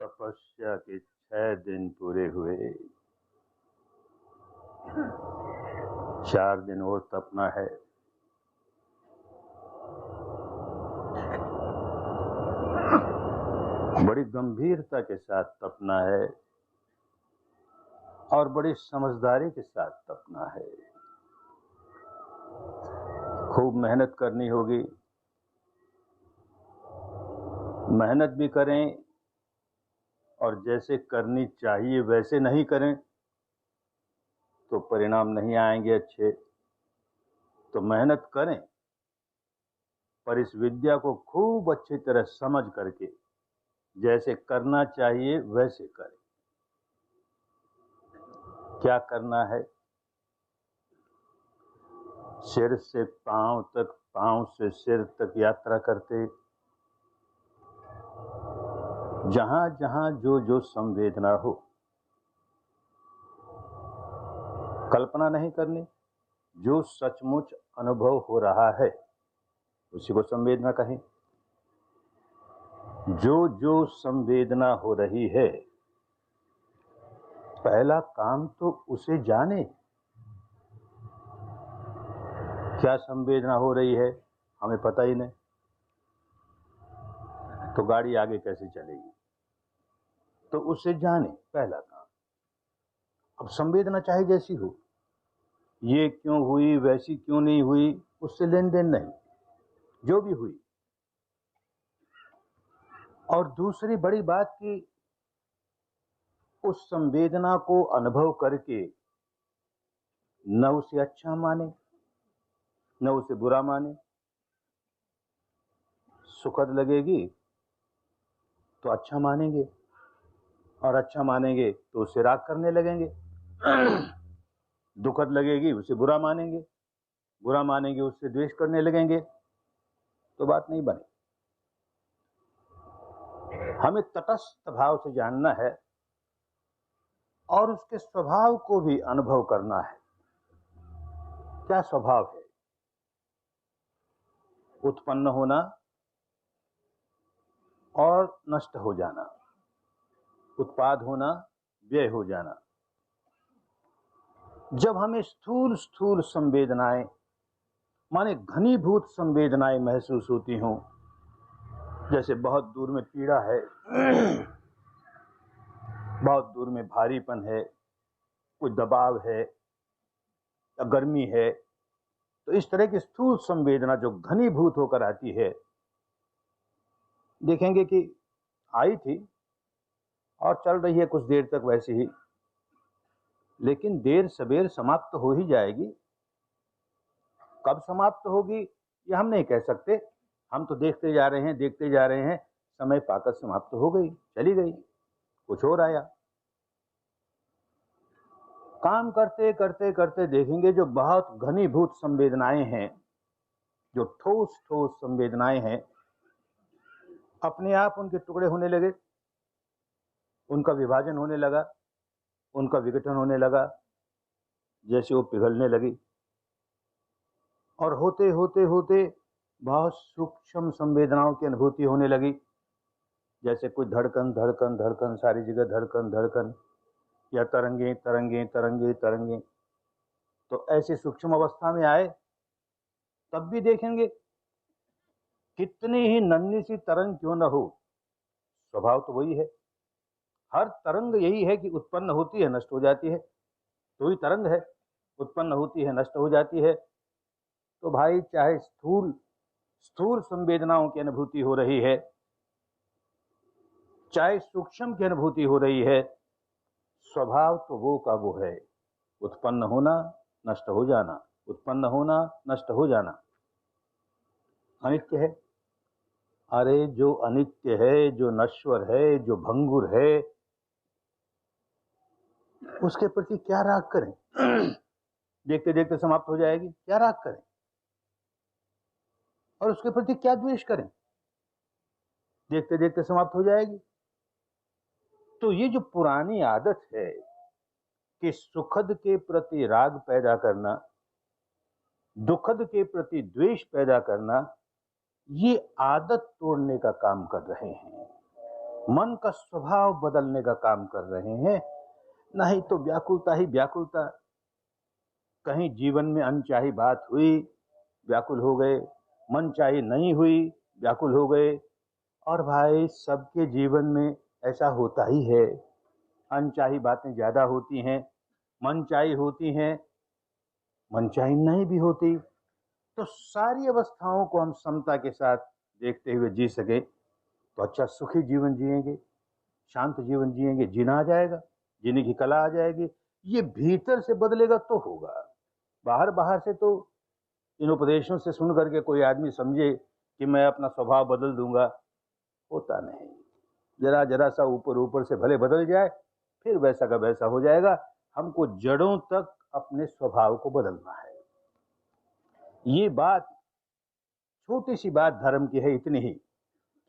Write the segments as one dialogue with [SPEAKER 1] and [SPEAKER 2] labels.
[SPEAKER 1] तपस्या के 6 दिन पूरे हुए। 4 दिन और तपना है। बड़ी गंभीरता के साथ तपना है और बड़ी समझदारी के साथ तपना है। खूब मेहनत करनी होगी। मेहनत भी करें और जैसे करनी चाहिए वैसे नहीं करें तो परिणाम नहीं आएंगे अच्छे। तो मेहनत करें पर इस विद्या को खूब अच्छी तरह समझ करके जैसे करना चाहिए वैसे करें। क्या करना है? सिर से पांव तक, पांव से सिर तक यात्रा करते जहां जहां जो जो संवेदना हो, कल्पना नहीं करनी, जो सचमुच अनुभव हो रहा है उसी को संवेदना कहें। जो जो संवेदना हो रही है पहला काम तो उसे जाने। क्या संवेदना हो रही है हमें पता ही नहीं, तो गाड़ी आगे कैसे चलेगी? तो उसे जाने, पहला काम। अब संवेदना चाहे जैसी हो, ये क्यों हुई वैसी क्यों नहीं हुई, उससे लेन देन नहीं, जो भी हुई। और दूसरी बड़ी बात कि उस संवेदना को अनुभव करके न उसे अच्छा माने न उसे बुरा माने। सुखद लगेगी तो अच्छा मानेंगे और अच्छा मानेंगे तो उसे राग करने लगेंगे। दुखद लगेगी उसे बुरा मानेंगे, बुरा मानेंगे उससे द्वेष करने लगेंगे, तो बात नहीं बने। हमें तटस्थ भाव से जानना है और उसके स्वभाव को भी अनुभव करना है। क्या स्वभाव है? उत्पन्न होना और नष्ट हो जाना, उत्पाद होना, व्यय हो जाना। जब हमें स्थूल स्थूल संवेदनाएं माने घनीभूत संवेदनाएं महसूस होती हों, जैसे बहुत दूर में पीड़ा है, बहुत दूर में भारीपन है, कोई दबाव है या गर्मी है, तो इस तरह की स्थूल संवेदना जो घनीभूत होकर आती है, देखेंगे कि आई थी और चल रही है कुछ देर तक वैसे ही, लेकिन देर सवेर समाप्त हो ही जाएगी। कब समाप्त होगी ये हम नहीं कह सकते। हम तो देखते जा रहे हैं, देखते जा रहे हैं, समय पाकर समाप्त हो गई, चली गई, कुछ और आया। काम करते करते करते देखेंगे जो बहुत घनीभूत संवेदनाएं हैं, जो ठोस ठोस संवेदनाएं हैं, अपने आप उनके टुकड़े होने लगे, उनका विभाजन होने लगा, उनका विघटन होने लगा, जैसे वो पिघलने लगी। और होते होते होते बहुत सूक्ष्म संवेदनाओं की अनुभूति होने लगी, जैसे कोई धड़कन धड़कन धड़कन, सारी जगह धड़कन धड़कन, या तरंगे तरंगे तरंगे तरंगे। तो ऐसी सूक्ष्म अवस्था में आए तब भी देखेंगे कितनी ही नन्ही सी तरंग क्यों न हो, स्वभाव तो वही है। हर तरंग यही है कि उत्पन्न होती है, नष्ट हो जाती है, तो ही तरंग है, उत्पन्न होती है, नष्ट हो जाती है। तो भाई चाहे स्थूल स्थूल संवेदनाओं की अनुभूति हो रही है, चाहे सूक्ष्म की अनुभूति हो रही है, स्वभाव तो वो का वो है, उत्पन्न होना, नष्ट हो जाना, उत्पन्न होना, नष्ट हो जाना। अनित्य है। अरे जो अनित्य है, जो नश्वर है, जो भंगुर है, उसके प्रति क्या राग करें? देखते देखते समाप्त हो जाएगी, क्या राग करें? और उसके प्रति क्या द्वेष करें? देखते देखते समाप्त हो जाएगी। तो ये जो पुरानी आदत है कि सुखद के प्रति राग पैदा करना, दुखद के प्रति द्वेष पैदा करना, ये आदत तोड़ने का काम कर रहे हैं। मन का स्वभाव बदलने का काम कर रहे हैं। नहीं तो व्याकुलता ही व्याकुलता। कहीं जीवन में अनचाही बात हुई, व्याकुल हो गए, मनचाही नहीं हुई, व्याकुल हो गए। और भाई सबके जीवन में ऐसा होता ही है। अनचाही बातें ज्यादा होती हैं, मनचाही होती हैं, मनचाही नहीं भी होती। तो सारी अवस्थाओं को हम समता के साथ देखते हुए जी सके तो अच्छा सुखी जीवन जिएंगे, शांत जीवन जिएंगे, जीना आ जाएगा, जीने की कला आ जाएगी। ये भीतर से बदलेगा तो होगा। बाहर बाहर से तो इन उपदेशों से सुन करके कोई आदमी समझे कि मैं अपना स्वभाव बदल दूंगा, होता नहीं। जरा जरा सा ऊपर ऊपर से भले बदल जाए, फिर वैसा का वैसा हो जाएगा। हमको जड़ों तक अपने स्वभाव को बदलना है। ये बात, छोटी सी बात धर्म की है, इतनी ही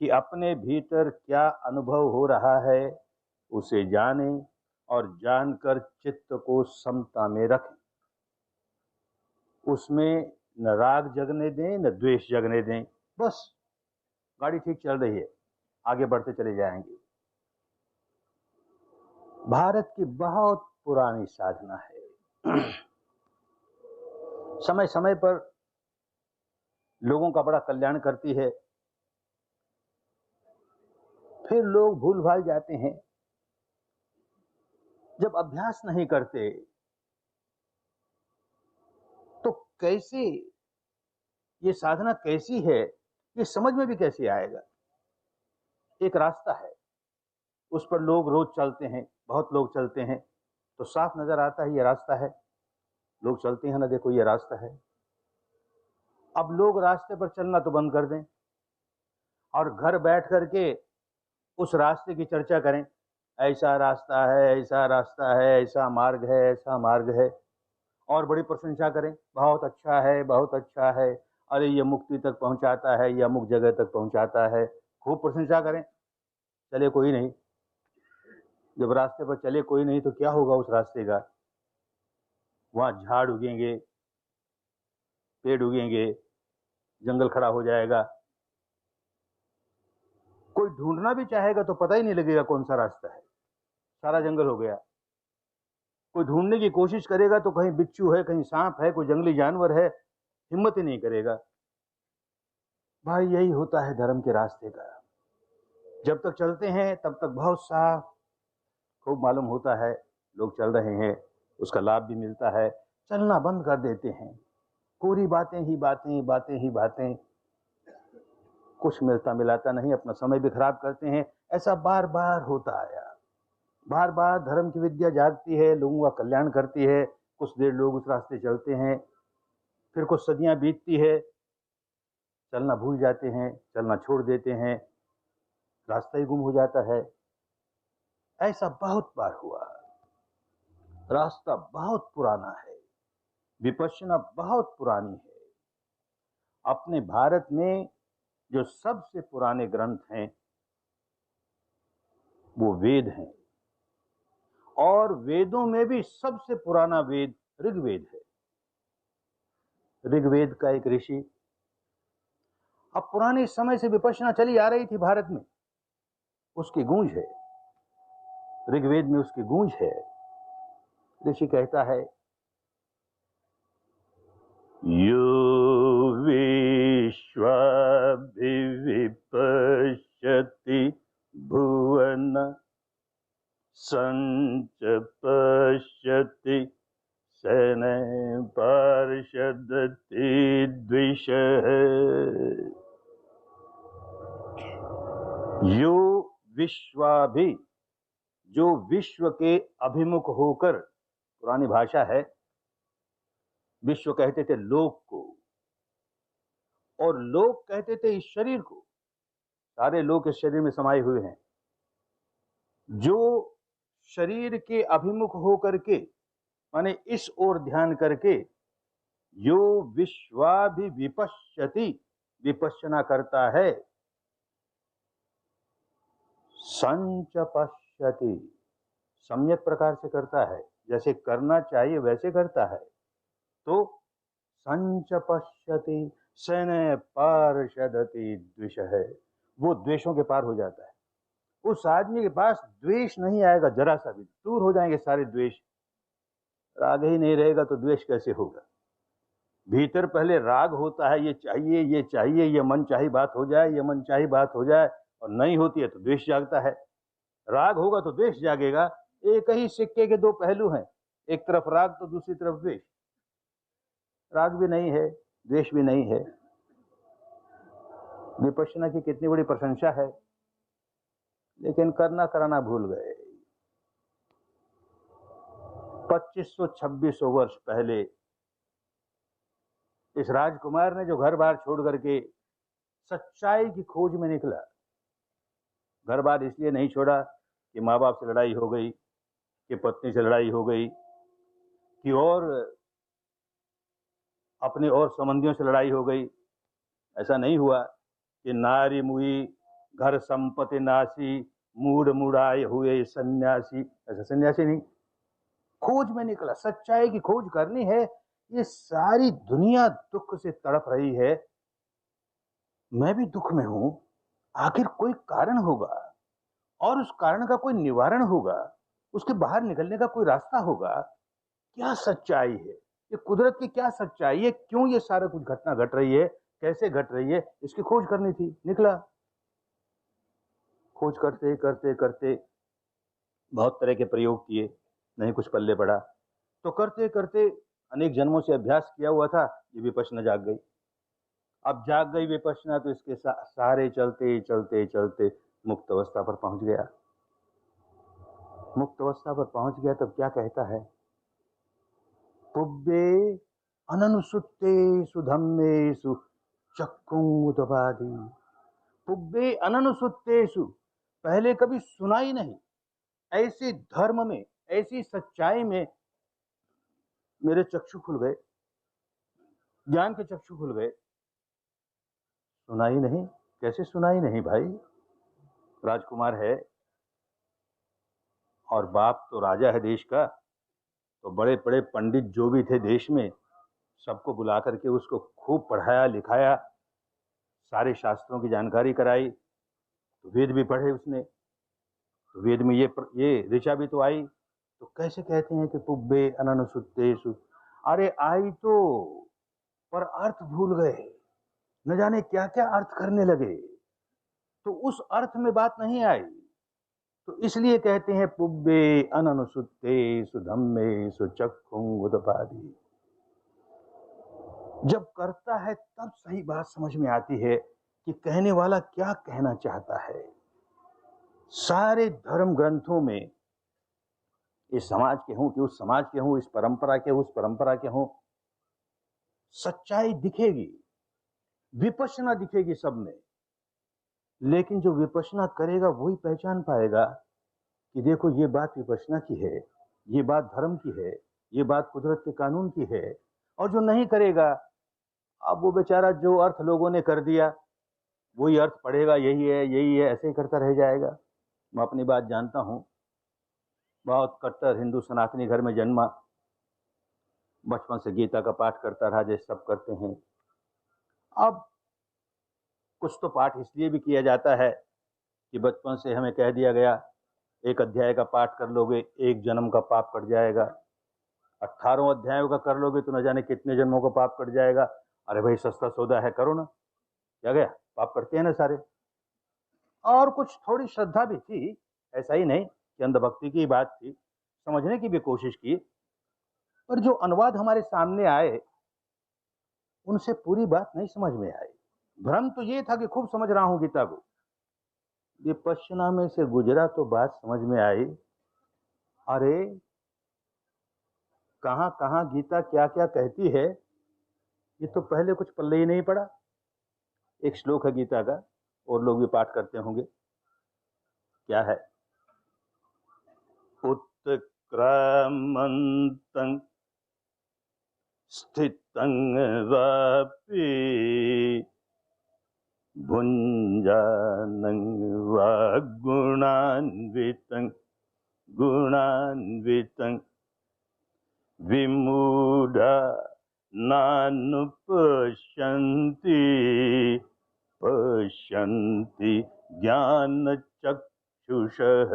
[SPEAKER 1] कि अपने भीतर क्या अनुभव हो रहा है उसे जाने और जानकर चित्त को समता में रखें। उसमें न राग जगने दें न द्वेष जगने दें। बस गाड़ी ठीक चल रही है, आगे बढ़ते चले जाएंगे। भारत की बहुत पुरानी साधना है। समय समय पर लोगों का बड़ा कल्याण करती है, फिर लोग भूल भाल जाते हैं। जब अभ्यास नहीं करते तो कैसे, ये साधना कैसी है ये समझ में भी कैसे आएगा। एक रास्ता है, उस पर लोग रोज चलते हैं, बहुत लोग चलते हैं, तो साफ नजर आता है ये रास्ता है। लोग चलते हैं ना, देखो ये रास्ता है। अब लोग रास्ते पर चलना तो बंद कर दें और घर बैठ करके उस रास्ते की चर्चा करें। ऐसा रास्ता है, ऐसा रास्ता है, ऐसा मार्ग है, ऐसा मार्ग है, और बड़ी प्रशंसा करें, बहुत अच्छा है, बहुत अच्छा है, अरे ये मुक्ति तक पहुंचाता है, ये अमुक जगह तक पहुंचाता है, खूब प्रशंसा करें। चले कोई नहीं। जब रास्ते पर चले कोई नहीं तो क्या होगा उस रास्ते का? वहां झाड़ उगेंगे, पेड़ उगेंगे, जंगल खड़ा हो जाएगा। कोई ढूंढना भी चाहेगा तो पता ही नहीं लगेगा कौन सा रास्ता है, सारा जंगल हो गया। कोई ढूंढने की कोशिश करेगा तो कहीं बिच्छू है, कहीं सांप है, कोई जंगली जानवर है, हिम्मत ही नहीं करेगा। भाई यही होता है धर्म के रास्ते का। जब तक चलते हैं तब तक बहुत साफ खूब मालूम होता है, लोग चल रहे हैं, उसका लाभ भी मिलता है। चलना बंद कर देते हैं, पूरी बातें ही बातें, बातें ही बातें, कुछ मिलता मिलाता नहीं, अपना समय भी खराब करते हैं। ऐसा बार बार होता आया। बार बार धर्म की विद्या जागती है, लोगों का कल्याण करती है, कुछ देर लोग उस रास्ते चलते हैं, फिर कुछ सदियां बीतती है, चलना भूल जाते हैं, चलना छोड़ देते हैं, रास्ता ही गुम हो जाता है। ऐसा बहुत बार हुआ। रास्ता बहुत पुराना है, विपश्यना बहुत पुरानी है। अपने भारत में जो सबसे पुराने ग्रंथ हैं वो वेद हैं, और वेदों में भी सबसे पुराना वेद ऋग्वेद है। ऋग्वेद का एक ऋषि, अब पुराने समय से विपश्यना चली आ रही थी भारत में, उसकी गूंज है, ऋग्वेद में उसकी गूंज है। ऋषि कहता है, यो विश्वाभिविपश्यति भुवन संच पश्यति सैन्य पार्षदति द्विषः। यो विश्वाभि, जो विश्व के अभिमुख होकर, पुरानी भाषा है, विश्व कहते थे लोक को, और लोक कहते थे इस शरीर को। सारे लोग इस शरीर में समाये हुए हैं। जो शरीर के अभिमुख होकर के, माने इस ओर ध्यान करके, यो विश्वाभिविपश्यति, विपश्यना करता है, संच पश्यति, सम्यक प्रकार से करता है, जैसे करना चाहिए वैसे करता है, तो संच पश्यति सैन्य पार्षदति द्विषः, वो द्वेषों के पार हो जाता है। उस आदमी के पास द्वेष नहीं आएगा, जरा सा भी दूर हो जाएंगे सारे द्वेष। राग ही नहीं रहेगा तो द्वेष कैसे होगा? भीतर पहले राग होता है, ये चाहिए ये चाहिए, ये मन चाही बात हो जाए, ये मन चाही बात हो जाए, और नहीं होती है तो द्वेष जागता है। राग होगा तो द्वेष जागेगा। एक ही सिक्के के दो पहलू हैं, एक तरफ राग तो दूसरी तरफ द्वेष। राग भी नहीं है, द्वेष भी नहीं है। विपश्यना की कितनी बड़ी प्रशंसा है, लेकिन करना कराना भूल गए। 2500-2600 वर्ष पहले इस राजकुमार ने जो घर बार छोड़ करके सच्चाई की खोज में निकला। घर बार इसलिए नहीं छोड़ा कि माँ बाप से लड़ाई हो गई, कि पत्नी से लड़ाई हो गई, कि और अपने और संबंधियों से लड़ाई हो गई। ऐसा नहीं हुआ कि नारी मुई घर संपत्ति नासी, मूड मुड़ाए हुए सन्यासी। ऐसा सन्यासी नहीं, खोज में निकला। सच्चाई की खोज करनी है। ये सारी दुनिया दुख से तड़प रही है, मैं भी दुख में हूं। आखिर कोई कारण होगा, और उस कारण का कोई निवारण होगा, उसके बाहर निकलने का कोई रास्ता होगा। क्या सच्चाई है, ये कुदरत की क्या सच्चाई है, क्यों ये सारा कुछ घटना घट रही है, कैसे घट रही है, इसकी खोज करनी थी। निकला, खोज करते करते करते बहुत तरह के प्रयोग किए, नहीं कुछ पल्ले पड़ा। तो करते करते अनेक जन्मों से अभ्यास किया हुआ था, ये विपश्यना जाग गई। अब जाग गई विपश्यना तो इसके सहारे चलते चलते चलते मुक्त अवस्था पर पहुंच गया। मुक्त अवस्था पर पहुंच गया तब क्या कहता है? पुब्बे अननुसुत्तेषु धम्मेषु चक्षुमुदपादि। पुब्बे अननुसुत्तेषु, पहले कभी सुना ही नहीं। ऐसे धर्म में, ऐसी सच्चाई में मेरे चक्षु खुल गए, ज्ञान के चक्षु खुल गए। सुना ही नहीं? कैसे सुना ही नहीं भाई? राजकुमार है और बाप तो राजा है देश का, तो बड़े बड़े पंडित जो भी थे देश में, सबको बुला करके उसको खूब पढ़ाया लिखाया, सारे शास्त्रों की जानकारी कराई। तो वेद भी पढ़े उसने, तो वेद में ये ऋचा भी तो आई। तो कैसे कहते हैं कि पुब्बे अननुसुत्तेषु? अरे आई तो, पर अर्थ भूल गए, न जाने क्या क्या अर्थ करने लगे, तो उस अर्थ में बात नहीं आई। तो इसलिए कहते हैं पुब्बे अननुसुत्तेषु धम्मेषु चक्षुमुदपादि। जब करता है तब सही बात समझ में आती है कि कहने वाला क्या कहना चाहता है। सारे धर्म ग्रंथों में, इस समाज के हों कि उस समाज के हों, इस परंपरा के उस परंपरा के हों, सच्चाई दिखेगी, विपश्यना दिखेगी सब में। लेकिन जो विपश्यना करेगा वही पहचान पाएगा कि देखो ये बात विपश्यना की है, ये बात धर्म की है, ये बात कुदरत के कानून की है। और जो नहीं करेगा, अब वो बेचारा जो अर्थ लोगों ने कर दिया वही अर्थ पढ़ेगा, यही है यही है, ऐसे ही करता रह जाएगा। मैं अपनी बात जानता हूँ, बहुत कट्टर हिंदू सनातनी घर में जन्मा, बचपन से गीता का पाठ करता रहा जैसे सब करते हैं। अब कुछ तो पाठ इसलिए भी किया जाता है कि बचपन से हमें कह दिया गया, एक अध्याय का पाठ कर लोगे एक जन्म का पाप कट जाएगा, 18 अध्यायों का कर लोगे तो न जाने कितने जन्मों का पाप कट जाएगा। अरे भाई सस्ता सौदा है, करो ना, क्या गया, पाप करते हैं ना सारे। और कुछ थोड़ी श्रद्धा भी थी, ऐसा ही नहीं कि अंधभक्ति की बात थी, समझने की भी कोशिश की। पर जो अनुवाद हमारे सामने आए उनसे पूरी बात नहीं समझ में आई। भ्रम तो ये था कि खूब समझ रहा हूं गीता को, विपश्यना में से गुजरा तो बात समझ में आई। अरे कहां कहां गीता क्या क्या कहती है, ये तो पहले कुछ पल्ले ही नहीं पड़ा। एक श्लोक है गीता का, और लोग भी पाठ करते होंगे, क्या है? उत्क्रामन्तं स्थितं वापि भुञ्जानं वा गुणान्वितं विमूढा नानुपश्यन्ति पश्यन्ति ज्ञानचक्षुषा चक्षुषः।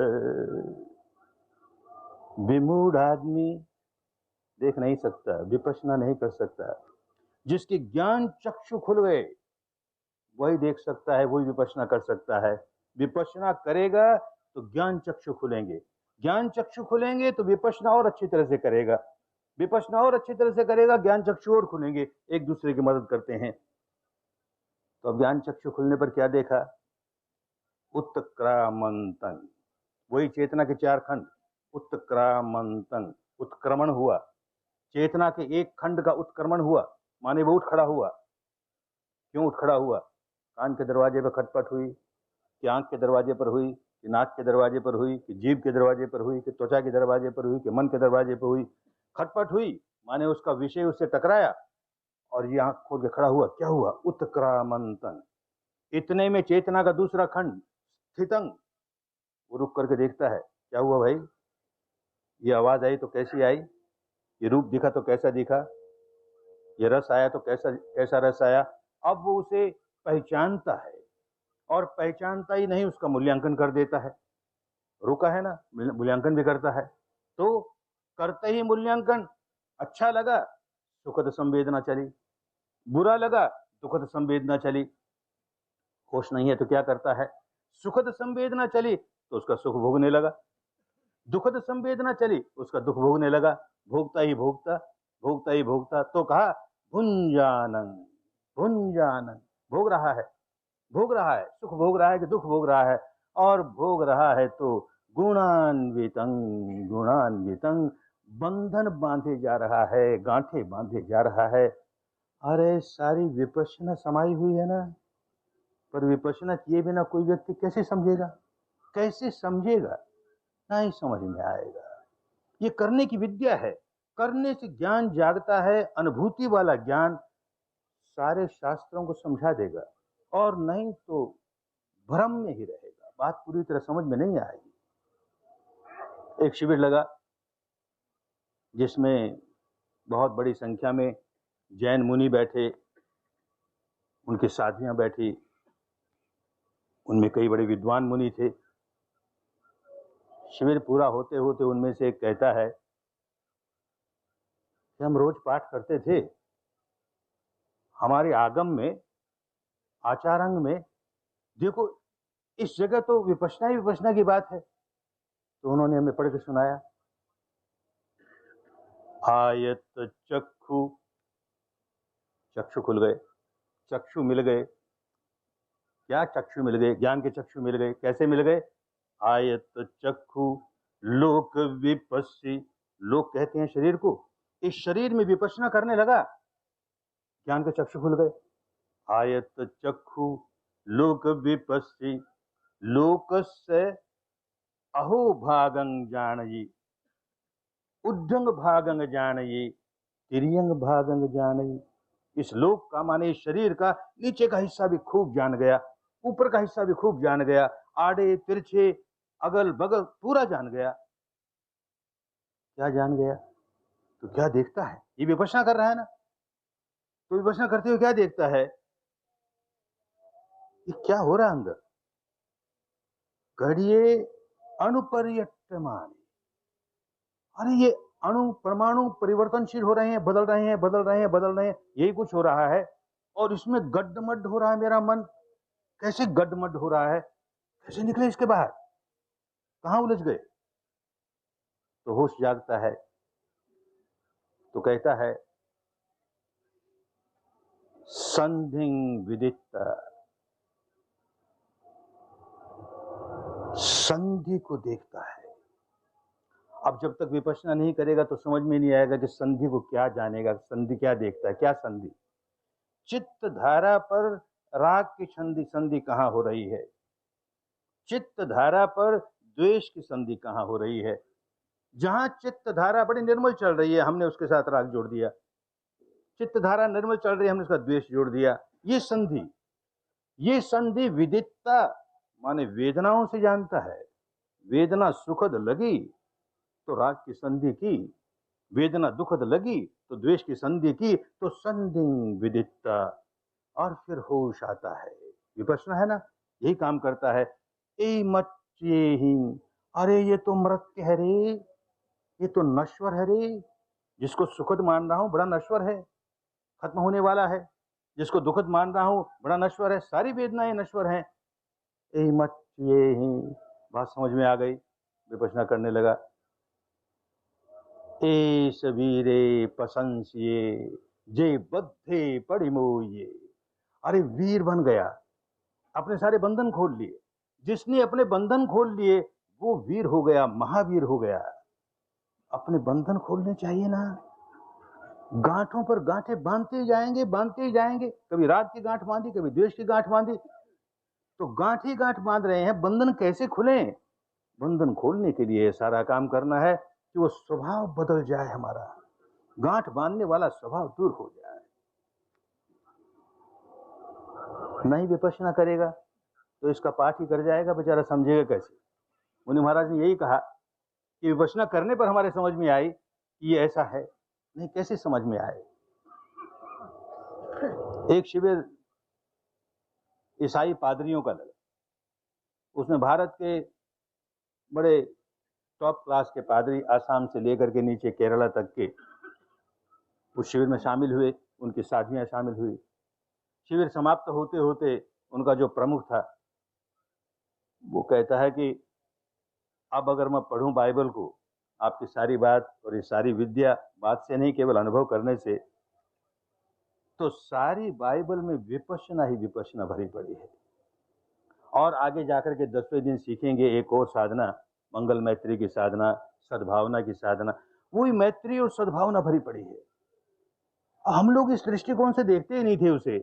[SPEAKER 1] विमूढ़ आदमी देख नहीं सकता, विपश्यना नहीं कर सकता। जिसके ज्ञान चक्षु खुल गए वही देख सकता है, वही विपश्यना कर सकता है। विपश्यना करेगा तो ज्ञान चक्षु खुलेंगे, ज्ञान चक्षु खुलेंगे तो विपश्यना और अच्छी तरह से करेगा, विपश्यना और अच्छी तरह से करेगा, ज्ञान चक्षु और खुलेंगे, एक दूसरे की मदद करते हैं। तो अब ज्ञान चक्षु खुलने पर क्या देखा? उत्क्रामंतं, वही चेतना के चार खंड। उत्क्रामंतं, उत्क्रमण हुआ, चेतना के एक खंड का उत्क्रमण हुआ, माने वो उठ खड़ा हुआ। क्यों उठ खड़ा हुआ? कान के दरवाजे पर खटपट हुई, कि आंख के दरवाजे पर हुई, कि नाक के दरवाजे पर हुई, कि जीभ के दरवाजे पर हुई, कि त्वचा के दरवाजे पर हुई, कि मन के दरवाजे पर हुई। खटपट हुई माने उसका विषय उससे टकराया और ये आंख खोल के खड़ा हुआ। क्या हुआ? उत्क्रामंतं। इतने में चेतना का दूसरा खंड स्थितं, वो रुक करके देखता है, क्या हुआ भाई? ये आवाज आई तो कैसी आई? ये रूप दिखा तो कैसा दिखा? ये रस आया तो कैसा रस आया? अब वो उसे पहचानता है, और पहचानता ही नहीं, उसका मूल्यांकन कर देता है। रुका है ना, मूल्यांकन भी करता है। तो करते ही मूल्यांकन, अच्छा लगा सुखद संवेदना चली, बुरा लगा दुखद संवेदना चली। होश नहीं है तो क्या करता है? सुखद संवेदना चली तो उसका सुख भोगने लगा, दुखद संवेदना चली उसका दुख भोगने लगा। भोगता ही भोगता, भोगता ही भोगता। तो कहा भुंजानं, भुंजानं, भोग रहा है, भोग रहा है, सुख भोग रहा है कि दुख भोग रहा है? और भोग रहा है तो गुणान्वितं, गुणान्वितं, बंधन बांधे जा रहा है, गांठे बांधे जा रहा है। अरे सारी विपश्यना समाई हुई है ना, पर विपश्यना किए बिना कोई व्यक्ति कैसे समझेगा? कैसे समझेगा? नहीं समझ में आएगा। ये करने की विद्या है, करने से ज्ञान जागता है। अनुभूति वाला ज्ञान सारे शास्त्रों को समझा देगा, और नहीं तो भ्रम में ही रहेगा, बात पूरी तरह समझ में नहीं आएगी। एक शिविर लगा जिसमें बहुत बड़ी संख्या में जैन मुनि बैठे, उनकी साधियां बैठी, उनमें कई बड़े विद्वान मुनि थे। शिविर पूरा होते होते उनमें से एक कहता है कि हम रोज पाठ करते थे, हमारे आगम में, आचारांग में देखो इस जगह तो विपश्यना ही विपश्यना की बात है। तो उन्होंने हमें पढ़ के सुनाया, आयत चक्षु, चक्षु खुल गए, चक्षु मिल गए। क्या चक्षु मिल गए? ज्ञान के चक्षु मिल गए। कैसे मिल गए? आयत चक्षु लोक विपस्सी, लोक कहते हैं शरीर को। इस शरीर में विपश्यना करने लगा, ज्ञान के चक्षु खुल गए। आयत चक्षु लोक विपस्सी, लोकस्य अहो भागं जानयि, उद्धंग भागंग जानयि, तिर्यंग भागंग जानयि। इस लोक का माने इस शरीर का नीचे का हिस्सा भी खूब जान गया, ऊपर का हिस्सा भी खूब जान गया, आड़े तिरछे अगल बगल पूरा जान गया। क्या जान गया? तो क्या देखता है? ये विपश्यना कर रहा है ना, तो विपश्यना करते हुए क्या देखता है? ये क्या हो रहा है अंदर? घड़िए अनुपर्यटमान, अरे ये अणु परमाणु परिवर्तनशील हो रहे हैं, बदल रहे हैं, बदल रहे हैं, बदल रहे हैं, यही कुछ हो रहा है। और इसमें गड्ढमड्ढ हो रहा है मेरा मन। कैसे गड्ढमड्ढ हो रहा है? कैसे निकले इसके बाहर? कहां उलझ गए? तो होश जागता है, तो कहता है संधिं विदित्ता, संधि को देखता है। अब जब तक विपश्यना नहीं करेगा तो समझ में नहीं आएगा कि संधि को क्या जानेगा, संधि क्या देखता है। क्या संधि? चित्त धारा पर राग की संधि, संधि कहां हो रही है? चित्त धारा पर द्वेष की संधि कहां हो रही है? जहां चित्त धारा बड़ी निर्मल चल रही है, हमने उसके साथ राग जोड़ दिया। चित्त धारा निर्मल चल रही है, हमने उसका द्वेष जोड़ दिया। ये संधि, ये संधि विदित्ता माने वेदनाओं से जानता है। वेदना सुखद लगी तो राग की संधि की, वेदना दुखद लगी तो द्वेष की संधि की, तो संधि विदित्ता। और फिर होश आता है। विपश्यना है ना, यही काम करता है। एमत मच्येहि। अरे ये तो मृत्य है रे, ये तो नश्वर है रे। जिसको सुखद मान रहा हूं बड़ा नश्वर है, खत्म होने वाला है। जिसको दुखद मान रहा हूं बड़ा नश्वर है, सारी वेदनाएं नश्वर हैं। ए मच्येहि, बात समझ में आ गई। विपश्यना करने लगा। एस वीरे प्रशंसिए, जे बद्धे पड़िमोये। अरे वीर बन गया, अपने सारे बंधन खोल लिए। जिसने अपने बंधन खोल लिए वो वीर हो गया, महावीर हो गया। अपने बंधन खोलने चाहिए ना। गांठों पर गांठें बांधते ही जाएंगे। कभी रात की गांठ बांधी, कभी द्वेष की गांठ बांधी, तो गांठ ही गांठ बांध रहे हैं। बंधन कैसे खुले? बंधन खोलने के लिए सारा काम करना है कि वो स्वभाव बदल जाए, हमारा गांठ बांधने वाला स्वभाव दूर हो जाए। नहीं विपश्यना करेगा तो इसका पाठ ही कर जाएगा, बेचारा समझेगा कैसे? मुनि महाराज ने यही कहा कि विपश्यना करने पर हमारे समझ में आई कि ये ऐसा है। नहीं, कैसे समझ में आए? एक शिविर ईसाई पादरियों का लगा। उसमें भारत के बड़े टॉप क्लास के पादरी, आसाम से लेकर के नीचे केरला तक के, उस शिविर में शामिल हुए। उनकी साधवियां शामिल हुई। शिविर समाप्त होते होते उनका जो प्रमुख था वो कहता है कि अब अगर मैं पढ़ूं बाइबल को, आपकी सारी बात और ये सारी विद्या बात से नहीं, केवल अनुभव करने से, तो सारी बाइबल में विपश्यना ही विपश्यना भरी पड़ी है। और आगे जाकर के 10वें दिन सीखेंगे एक और साधना, मंगल मैत्री की साधना, सद्भावना की साधना। वही मैत्री और सद्भावना भरी पड़ी है। हम लोग इस दृष्टिकोण से देखते ही नहीं थे उसे।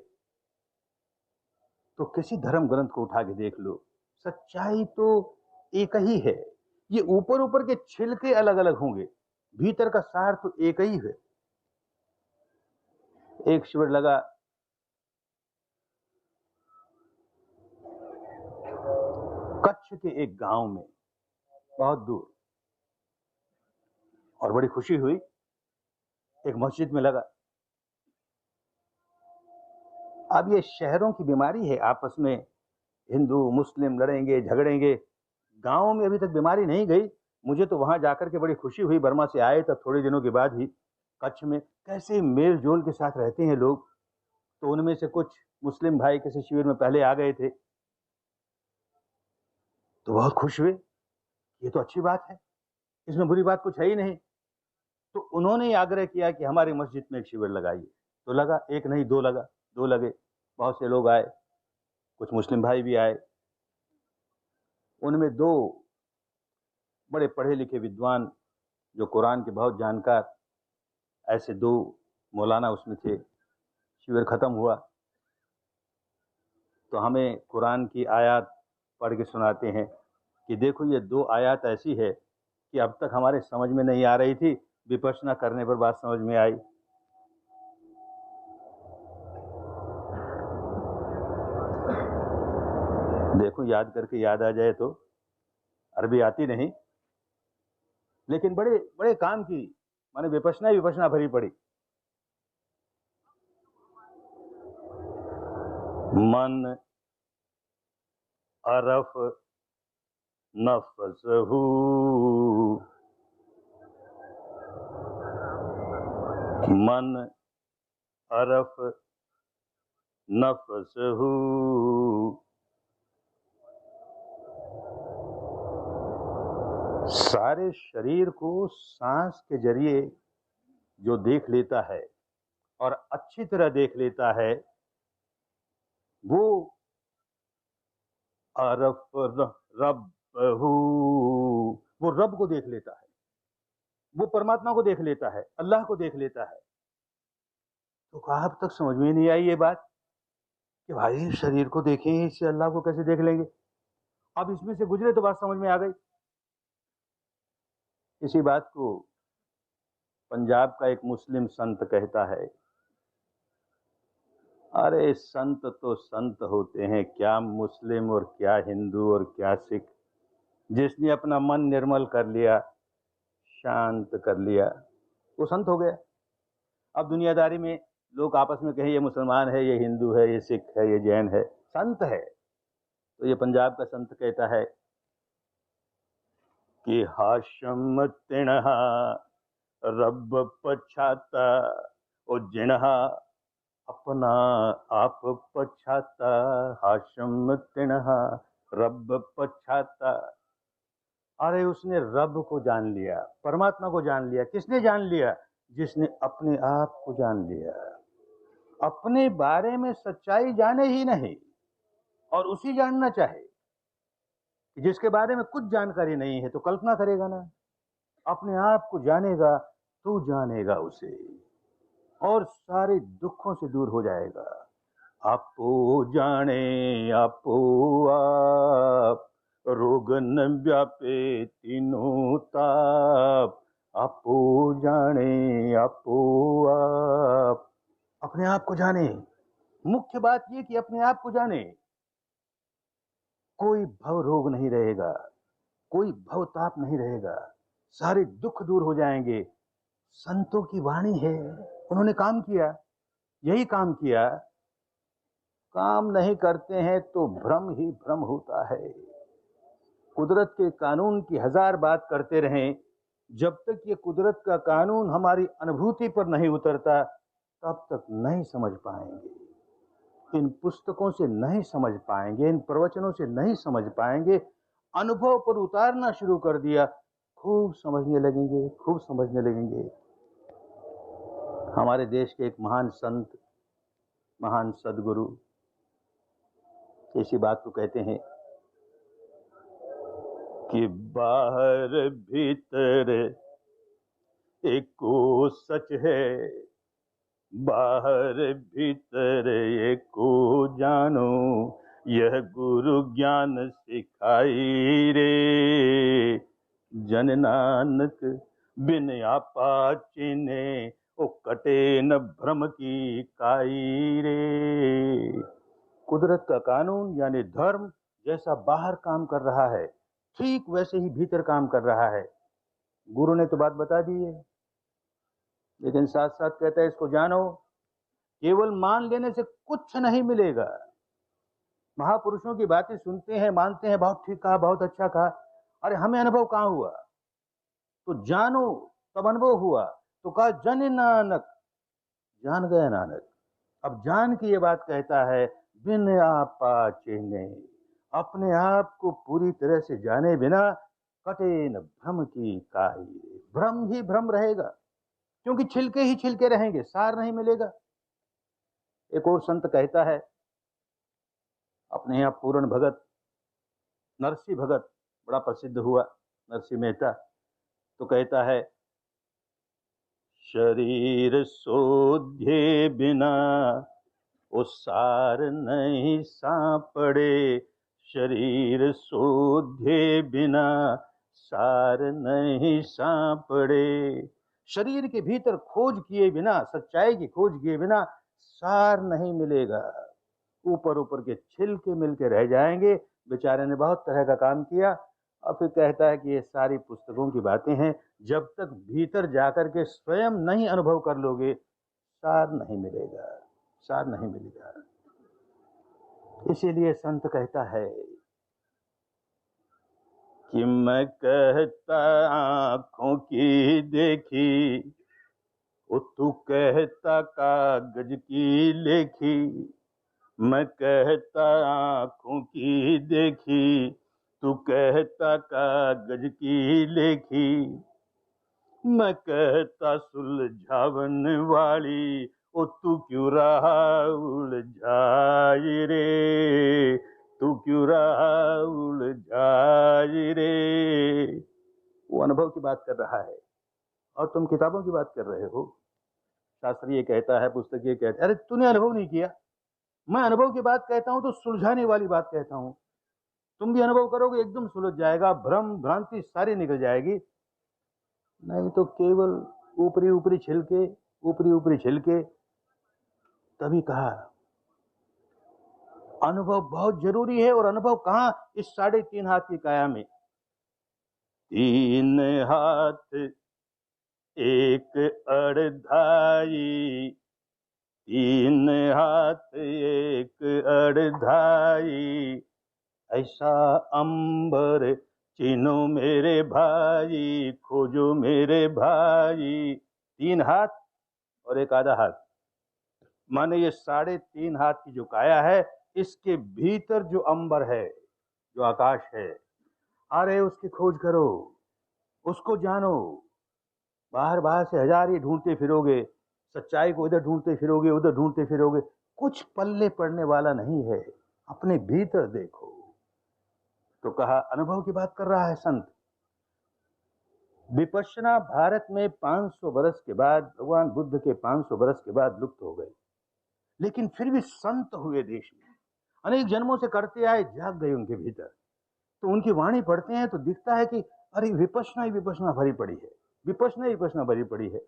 [SPEAKER 1] तो किसी धर्म ग्रंथ को उठा के देख लो, सच्चाई तो एक ही है। ये ऊपर ऊपर के छिलके अलग अलग होंगे, भीतर का सार तो एक ही है। एक शिविर लगा कच्छ के एक गांव में, बहुत दूर, और बड़ी खुशी हुई। एक मस्जिद में लगा। अब ये शहरों की बीमारी है, आपस में हिंदू मुस्लिम लड़ेंगे झगड़ेंगे। गांवों में अभी तक बीमारी नहीं गई। मुझे तो वहां जाकर के बड़ी खुशी हुई। बर्मा से आए तब थोड़े दिनों के बाद ही कच्छ में कैसे मेल जोल के साथ रहते हैं लोग। तो उनमें से कुछ मुस्लिम भाई किसी शिविर में पहले आ गए थे, तो बहुत खुश हुए। ये तो अच्छी बात है, इसमें बुरी बात कुछ है ही नहीं। तो उन्होंने आग्रह किया कि हमारी मस्जिद में एक शिविर लगाइए। तो लगा, एक नहीं दो लगा, दो लगे। बहुत से लोग आए, कुछ मुस्लिम भाई भी आए। उनमें दो बड़े पढ़े लिखे विद्वान, जो कुरान के बहुत जानकार, ऐसे दो मौलाना उसमें थे। शिविर खत्म हुआ तो हमें कुरान की आयत पढ़ के सुनाते हैं कि देखो ये दो आयत ऐसी है कि अब तक हमारे समझ में नहीं आ रही थी, विपश्यना करने पर बात समझ में आई। देखो याद करके याद आ जाए तो, अरबी आती नहीं, लेकिन बड़े बड़े काम की, माने विपश्यना विपश्यना भरी पड़ी। मन अरफ नफसहू, मन अरफ नफसहू, सारे शरीर को सांस के जरिए जो देख लेता है और अच्छी तरह देख लेता है, वो अरफ रब्बहू, वो रब को देख लेता है, वो परमात्मा को देख लेता है, अल्लाह को देख लेता है। तो कहा अब तक समझ में नहीं आई ये बात कि भाई शरीर को देखें, इससे अल्लाह को कैसे देख लेंगे? अब इसमें से गुजरे तो बात समझ में आ गई। इसी बात को पंजाब का एक मुस्लिम संत कहता है, अरे संत तो संत होते हैं, क्या मुस्लिम और क्या हिंदू और क्या सिख। जिसने अपना मन निर्मल कर लिया, शांत कर लिया, वो संत हो गया। अब दुनियादारी में लोग आपस में कहें ये मुसलमान है, ये हिंदू है, ये सिख है, ये जैन है, संत है। तो ये पंजाब का संत कहता है कि हाशम तिणहा रब पछाता, ओ जिणहा अपना आप पछाता, हाशम तिणहा रब पछाता। अरे उसने रब को जान लिया, परमात्मा को जान लिया। किसने जान लिया? जिसने अपने आप को जान लिया। अपने बारे में सच्चाई जाने ही नहीं और उसी जानना चाहे। जिसके बारे में कुछ जानकारी नहीं है तो कल्पना करेगा ना। अपने आप को जानेगा तो जानेगा उसे और सारे दुखों से दूर हो जाएगा। आपो जाने आपो आप, रोग न व्यापे तीनों ताप। आपो जाने आपो आप, अपने आप को जाने। मुख्य बात यह कि अपने आप को जाने। कोई भव रोग नहीं रहेगा, कोई भव ताप नहीं रहेगा, सारे दुख दूर हो जाएंगे। संतों की वाणी है, उन्होंने काम किया, यही काम किया। काम नहीं करते हैं तो भ्रम ही भ्रम होता है। कुदरत के कानून की हजार बात करते रहें, जब तक ये कुदरत का कानून हमारी अनुभूति पर नहीं उतरता तब तक नहीं समझ पाएंगे। इन पुस्तकों से नहीं समझ पाएंगे, इन प्रवचनों से नहीं समझ पाएंगे। अनुभव पर उतारना शुरू कर दिया, खूब समझने लगेंगे, खूब समझने लगेंगे। हमारे देश के एक महान संत, महान सदगुरु इसी बात को कहते हैं कि बाहर भीतर एको सच है, बाहर भीतर एको जानो, यह गुरु ज्ञान सिखाई रे। जन नानक बिन आपा चिन्हे, ओ कटे न भ्रम की काई रे। कुदरत का कानून यानी धर्म जैसा बाहर काम कर रहा है, ठीक वैसे ही भीतर काम कर रहा है। गुरु ने तो बात बता दी है, लेकिन साथ साथ कहता है इसको जानो। केवल मान लेने से कुछ नहीं मिलेगा। महापुरुषों की बातें सुनते हैं, मानते हैं, बहुत ठीक कहा, बहुत अच्छा कहा। अरे हमें अनुभव कहाँ हुआ? तो जानो, तब अनुभव हुआ। तो कहा जन नानक, जान गया नानक। अब जान की ये बात कहता है, बिन आपा चिन्हे, अपने आप को पूरी तरह से जाने बिना कटे न भ्रम की काई। भ्रम ही भ्रम रहेगा, क्योंकि छिलके ही छिलके रहेंगे, सार नहीं मिलेगा। एक और संत कहता है, अपने यहाँ पूर्ण भगत नरसिंह भगत बड़ा प्रसिद्ध हुआ, नरसिंह मेहता, तो कहता है शरीर सोधे बिना वो सार नहीं सांपड़े, शरीर सोधे बिना सार नहीं सांपड़े। शरीर के भीतर खोज किए बिना, सच्चाई की खोज किए बिना सार नहीं मिलेगा। ऊपर ऊपर के छिलके मिलके रह जाएंगे। बेचारे ने बहुत तरह का काम किया और फिर कहता है कि ये सारी पुस्तकों की बातें हैं, जब तक भीतर जाकर के स्वयं नहीं अनुभव कर लोगे सार नहीं मिलेगा, सार नहीं मिलेगा। इसीलिए संत कहता है कि मैं कहता आंखों की देखी, वो तू कहता कागज की लेखी। मैं कहता आंखों की देखी, तू कहता कागज की लेखी। मैं कहता सुलझावन वाली, ओ तू क्यों रहा उलझाई रे, तू क्यों रहा उलझाई रे। वो अनुभव की बात कर रहा है और तुम किताबों की बात कर रहे हो। शास्त्र ये कहता है, पुस्तक ये कहता है। अरे तूने अनुभव नहीं किया। मैं अनुभव की बात कहता हूं तो सुलझाने वाली बात कहता हूं। तुम भी अनुभव करोगे, एकदम सुलझ जाएगा, भ्रम भ्रांति सारी निकल जाएगी। नहीं तो केवल ऊपरी ऊपरी छिलके, ऊपरी ऊपरी छिलके। तभी कहा अनुभव बहुत जरूरी है। और अनुभव कहां? इस 3.5 हाथ की काया में। 3 हाथ एक अड़धाई, 3 हाथ एक अड़धाई, ऐसा अंबर चिन्हो मेरे भाई, खोजो मेरे भाई। 3 हाथ और एक आधा हाथ, माने ये 3.5 हाथ की जो काया है, इसके भीतर जो अंबर है, जो आकाश है, अरे उसकी खोज करो, उसको जानो। बाहर बाहर से हजार ही ढूंढते फिरोगे, सच्चाई को इधर ढूंढते फिरोगे, उधर ढूंढते फिरोगे, कुछ पल्ले पड़ने वाला नहीं है। अपने भीतर देखो। तो कहा, अनुभव की बात कर रहा है संत। विपश्यना भारत में 500 बरस के बाद, भगवान बुद्ध के 500 बरस के बाद लुप्त हो गई, लेकिन फिर भी संत हुए देश में, अनेक जन्मों से करते आए, जाग गए उनके भीतर। तो उनकी वाणी पढ़ते हैं तो दिखता है कि अरे विपश्यना ही विपश्यना भरी पड़ी है, विपश्यना ही विपश्यना भरी पड़ी है।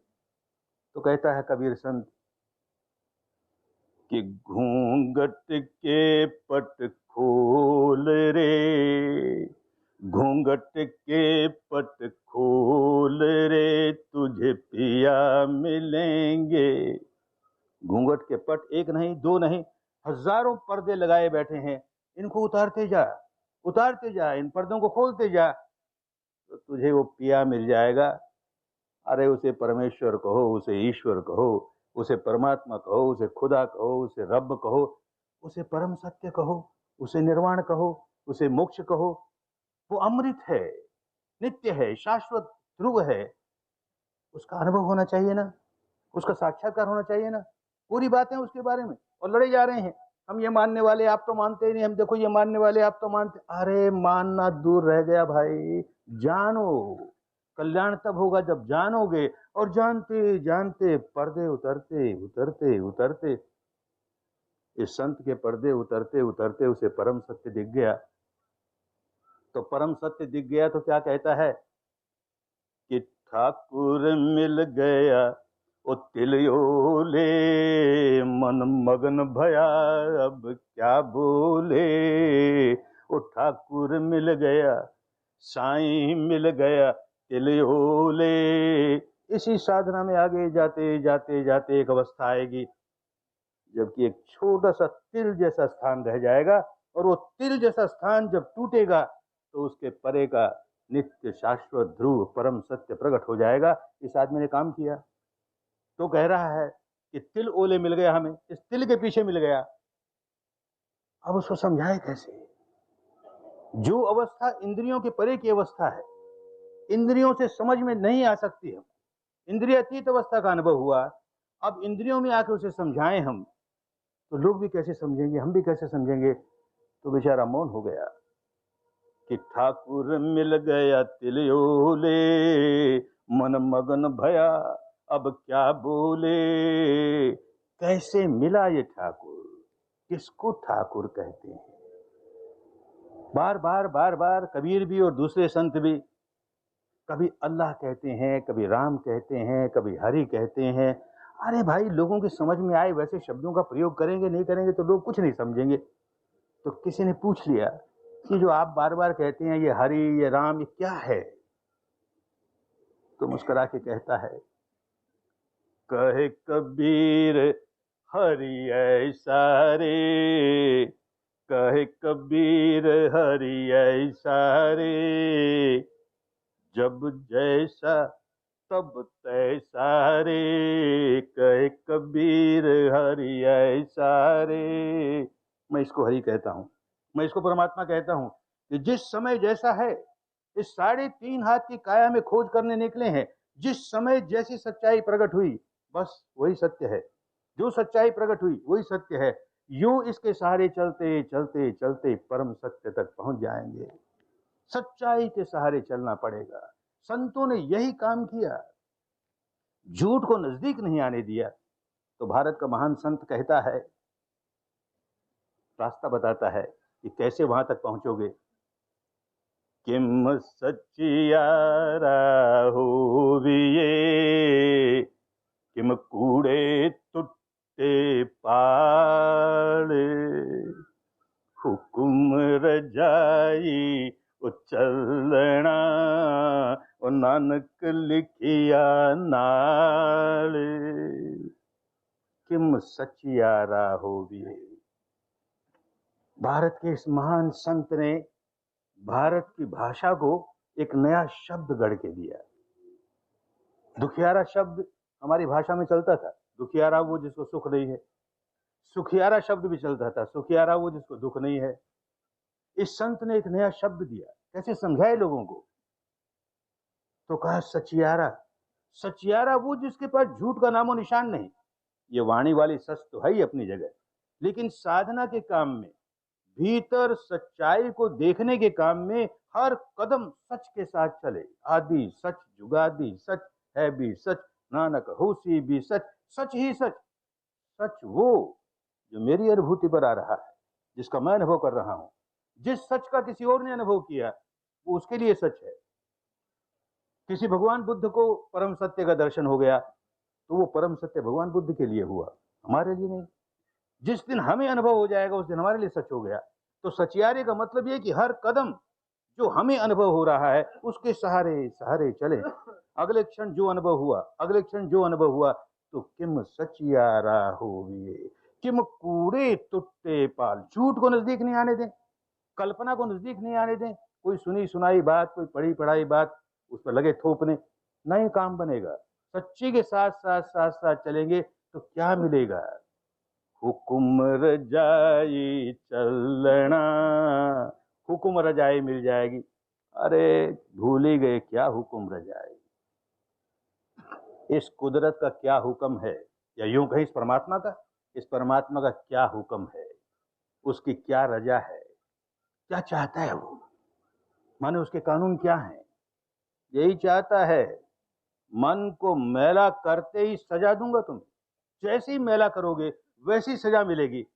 [SPEAKER 1] तो कहता है कबीर संत कि घूंघट के पट खोल रे, घूंघट के पट खोल रे, तुझे पिया मिलेंगे। घूंघट के पट एक नहीं, दो नहीं, हजारों पर्दे लगाए बैठे हैं। इनको उतारते जा, उतारते जा, इन पर्दों को खोलते जा, तो तुझे वो पिया मिल जाएगा। अरे उसे परमेश्वर कहो, उसे ईश्वर कहो, उसे परमात्मा कहो, उसे खुदा कहो, उसे रब कहो, उसे परम सत्य कहो, उसे निर्वाण कहो, उसे मोक्ष कहो। वो अमृत है, नित्य है, शाश्वत ध्रुव है। उसका अनुभव होना चाहिए ना, उसका साक्षात्कार होना चाहिए ना। पूरी बातें उसके बारे में, और लड़े जा रहे हैं। हम ये मानने वाले, आप तो मानते ही नहीं, हम देखो ये मानने वाले, आप तो मानते। अरे मानना दूर रह गया भाई, जानो। कल्याण तब होगा जब जानोगे, और जानते जानते पर्दे उतरते उतरते उतरते, इस संत के पर्दे उतरते उतरते उसे परम सत्य दिख गया। तो परम सत्य दिख गया तो क्या कहता है कि ठाकुर मिल गया ओ तिलयोले, मन मगन भया अब क्या बोले। ओ ठाकुर मिल गया, साईं मिल गया, तिलयोले। इसी साधना में आगे जाते जाते जाते एक अवस्था आएगी जबकि एक छोटा सा तिल जैसा स्थान रह जाएगा, और वो तिल जैसा स्थान जब टूटेगा तो उसके परे का नित्य शाश्वत ध्रुव परम सत्य प्रकट हो जाएगा। इस आदमी ने काम किया। तो कह रहा है कि तिल ओले मिल गया, हमें इस तिल के पीछे मिल गया। अब उसको समझाए कैसे? जो अवस्था इंद्रियों के परे की अवस्था है, इंद्रियों से समझ में नहीं आ सकती है, इंद्रिय अतीत अवस्था का अनुभव हुआ। अब इंद्रियों में आकर उसे समझाएं हम, तो लोग भी कैसे समझेंगे, हम भी कैसे समझेंगे? तो बेचारा मौन हो गया कि ठाकुर मिल गया तिलयोले, मन मगन भया अब क्या बोले। कैसे मिला ये ठाकुर? किसको ठाकुर कहते हैं? बार बार बार बार कबीर भी और दूसरे संत भी कभी अल्लाह कहते हैं, कभी राम कहते हैं, कभी हरि कहते हैं। अरे भाई, लोगों की समझ में आए वैसे शब्दों का प्रयोग करेंगे, नहीं करेंगे तो लोग कुछ नहीं समझेंगे। तो किसी ने पूछ लिया कि जो आप बार बार कहते हैं, ये हरि, ये राम, ये क्या है? तो मुस्कुरा के कहता है, कहे कबीर हरि ऐसा रे, कहे कबीर हरि ऐसा रे, जब जैसा तब तैसा रे, कहे कबीर हरि ऐसा रे। मैं इसको हरि कहता हूं, मैं इसको परमात्मा कहता हूं कि जिस समय जैसा है, इस 3.5 हाथ की काया में खोज करने निकले हैं। जिस समय जैसी सच्चाई प्रकट हुई, बस वही सत्य है। जो सच्चाई प्रकट हुई वही सत्य है। यूं इसके सहारे चलते चलते चलते परम सत्य तक पहुंच जाएंगे। सच्चाई के सहारे चलना पड़ेगा। संतों ने यही काम किया, झूठ को नजदीक नहीं आने दिया। तो भारत का महान संत कहता है, रास्ता बताता है कि कैसे वहां तक पहुंचोगे। किम सच्चियारा होविये, किम कूड़े तुट्टे पाड़े, हुकुम रजाई उचलना, ओ नानक लिखिया नाल। किम सचियारा होविये। भारत के इस महान संत ने भारत की भाषा को एक नया शब्द गढ़ के दिया। दुखियारा शब्द हमारी भाषा में चलता था, दुखियारा वो जिसको सुख नहीं है। सुखियारा शब्द भी चलता था, सुखियारा वो जिसको दुख नहीं है। इस संत ने एक नया शब्द दिया, कैसे समझाए लोगों को? तो कहा सचियारा। सचियारा वो जिसके पास झूठ का नामो निशान नहीं। ये वाणी वाली सच तो है ही अपनी जगह, लेकिन साधना के काम में, भीतर सच्चाई को देखने के काम में हर कदम सच के साथ चले। आदि सच, जुगादि सच, है भी सच, नानक होसी भी सच, सच ही सच। सच वो जो मेरी अनुभूति पर आ रहा है, जिसका मैं अनुभव कर रहा हूं। जिस सच का किसी और ने अनुभव किया वो उसके लिए सच है। किसी भगवान बुद्ध को परम सत्य का दर्शन हो गया तो वो परम सत्य भगवान बुद्ध के लिए हुआ, हमारे लिए नहीं। जिस दिन हमें अनुभव हो जाएगा उस दिन हमारे लिए सच हो गया। तो सचियारे का मतलब ये कि हर कदम जो हमें अनुभव हो रहा है उसके सहारे सहारे चले। अगले क्षण जो अनुभव हुआ, अगले क्षण जो अनुभव हुआ, तो किम सचियारा होविए, किम कूड़े तुट्टे पाल। झूठ को नजदीक नहीं आने दें, कल्पना को नजदीक नहीं आने दें। कोई सुनी सुनाई बात, कोई पढ़ी पढ़ाई बात उस पर लगे थोपने, नहीं काम बनेगा। सच्ची के साथ साथ साथ साथ चलेंगे तो क्या मिलेगा? हुकुम रजाई चलना, हुकुम रजाई मिल जाएगी। अरे भूल ही गए क्या हुकुम रजाई। इस कुदरत का क्या हुक्म है, या यूं कहीं इस परमात्मा का क्या हुक्म है, उसकी क्या रजा है, क्या चाहता है वो, माने उसके कानून क्या हैं? यही चाहता है, मन को मैला करते ही सजा दूंगा तुम्हें। जैसे ही मैला करोगे वैसी सजा मिलेगी,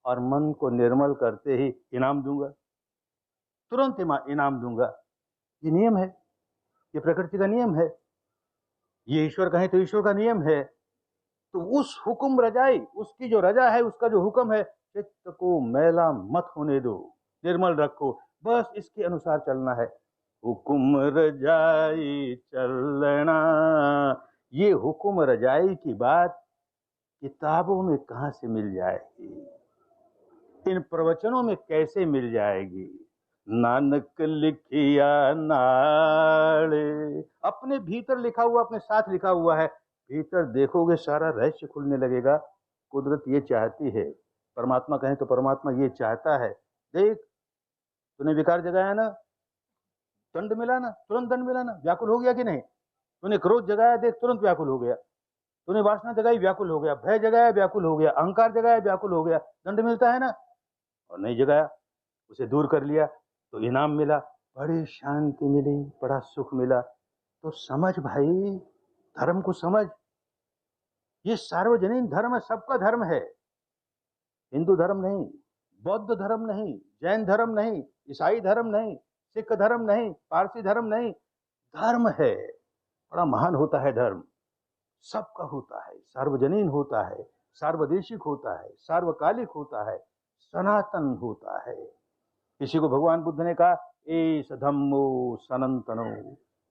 [SPEAKER 1] और मन को निर्मल करते ही इनाम दूंगा, तुरंत इनाम दूंगा। ये नियम है, ये प्रकृति का नियम है, ये ईश्वर कहें तो ईश्वर का नियम है। तो उस हुक्म रजाई, उसकी जो रजा है, उसका जो हुक्म है, चित्त को मैला मत होने दो, निर्मल रखो, बस इसके अनुसार चलना है। हुक्म रजाई चलना, ये हुक्म रजाई की बात किताबों में कहां से मिल जाएगी, इन प्रवचनों में कैसे मिल जाएगी? नानक लिखिया नाले, अपने भीतर लिखा हुआ, अपने साथ लिखा हुआ है। भीतर देखोगे सारा रहस्य खुलने लगेगा। कुदरत ये चाहती है, परमात्मा कहें तो परमात्मा ये चाहता है। देख, तूने विकार जगाया ना, दंड मिला ना, तुरंत दंड मिला ना, व्याकुल हो गया कि नहीं? तूने क्रोध जगाया, देख तुरंत व्याकुल हो गया। तूने वासना जगाई, व्याकुल हो गया। भय जगाया, व्याकुल हो गया। अहंकार जगाया, व्याकुल हो गया। दंड मिलता है ना। और नहीं जगाया, उसे दूर कर लिया तो इनाम मिला, बड़ी शांति मिली, बड़ा सुख मिला। तो समझ भाई, धर्म को समझ। ये सार्वजनिक धर्म है, सबका धर्म है। हिंदू धर्म नहीं, बौद्ध धर्म नहीं, जैन धर्म नहीं, ईसाई धर्म नहीं, सिख धर्म नहीं, पारसी धर्म नहीं, धर्म है। बड़ा महान होता है धर्म, सबका होता है, सार्वजनीन होता है, सार्वदेशिक होता है, सार्वकालिक होता है, सनातन होता है। किसी को भगवान बुद्ध ने कहा एष धम्मो सनातनो,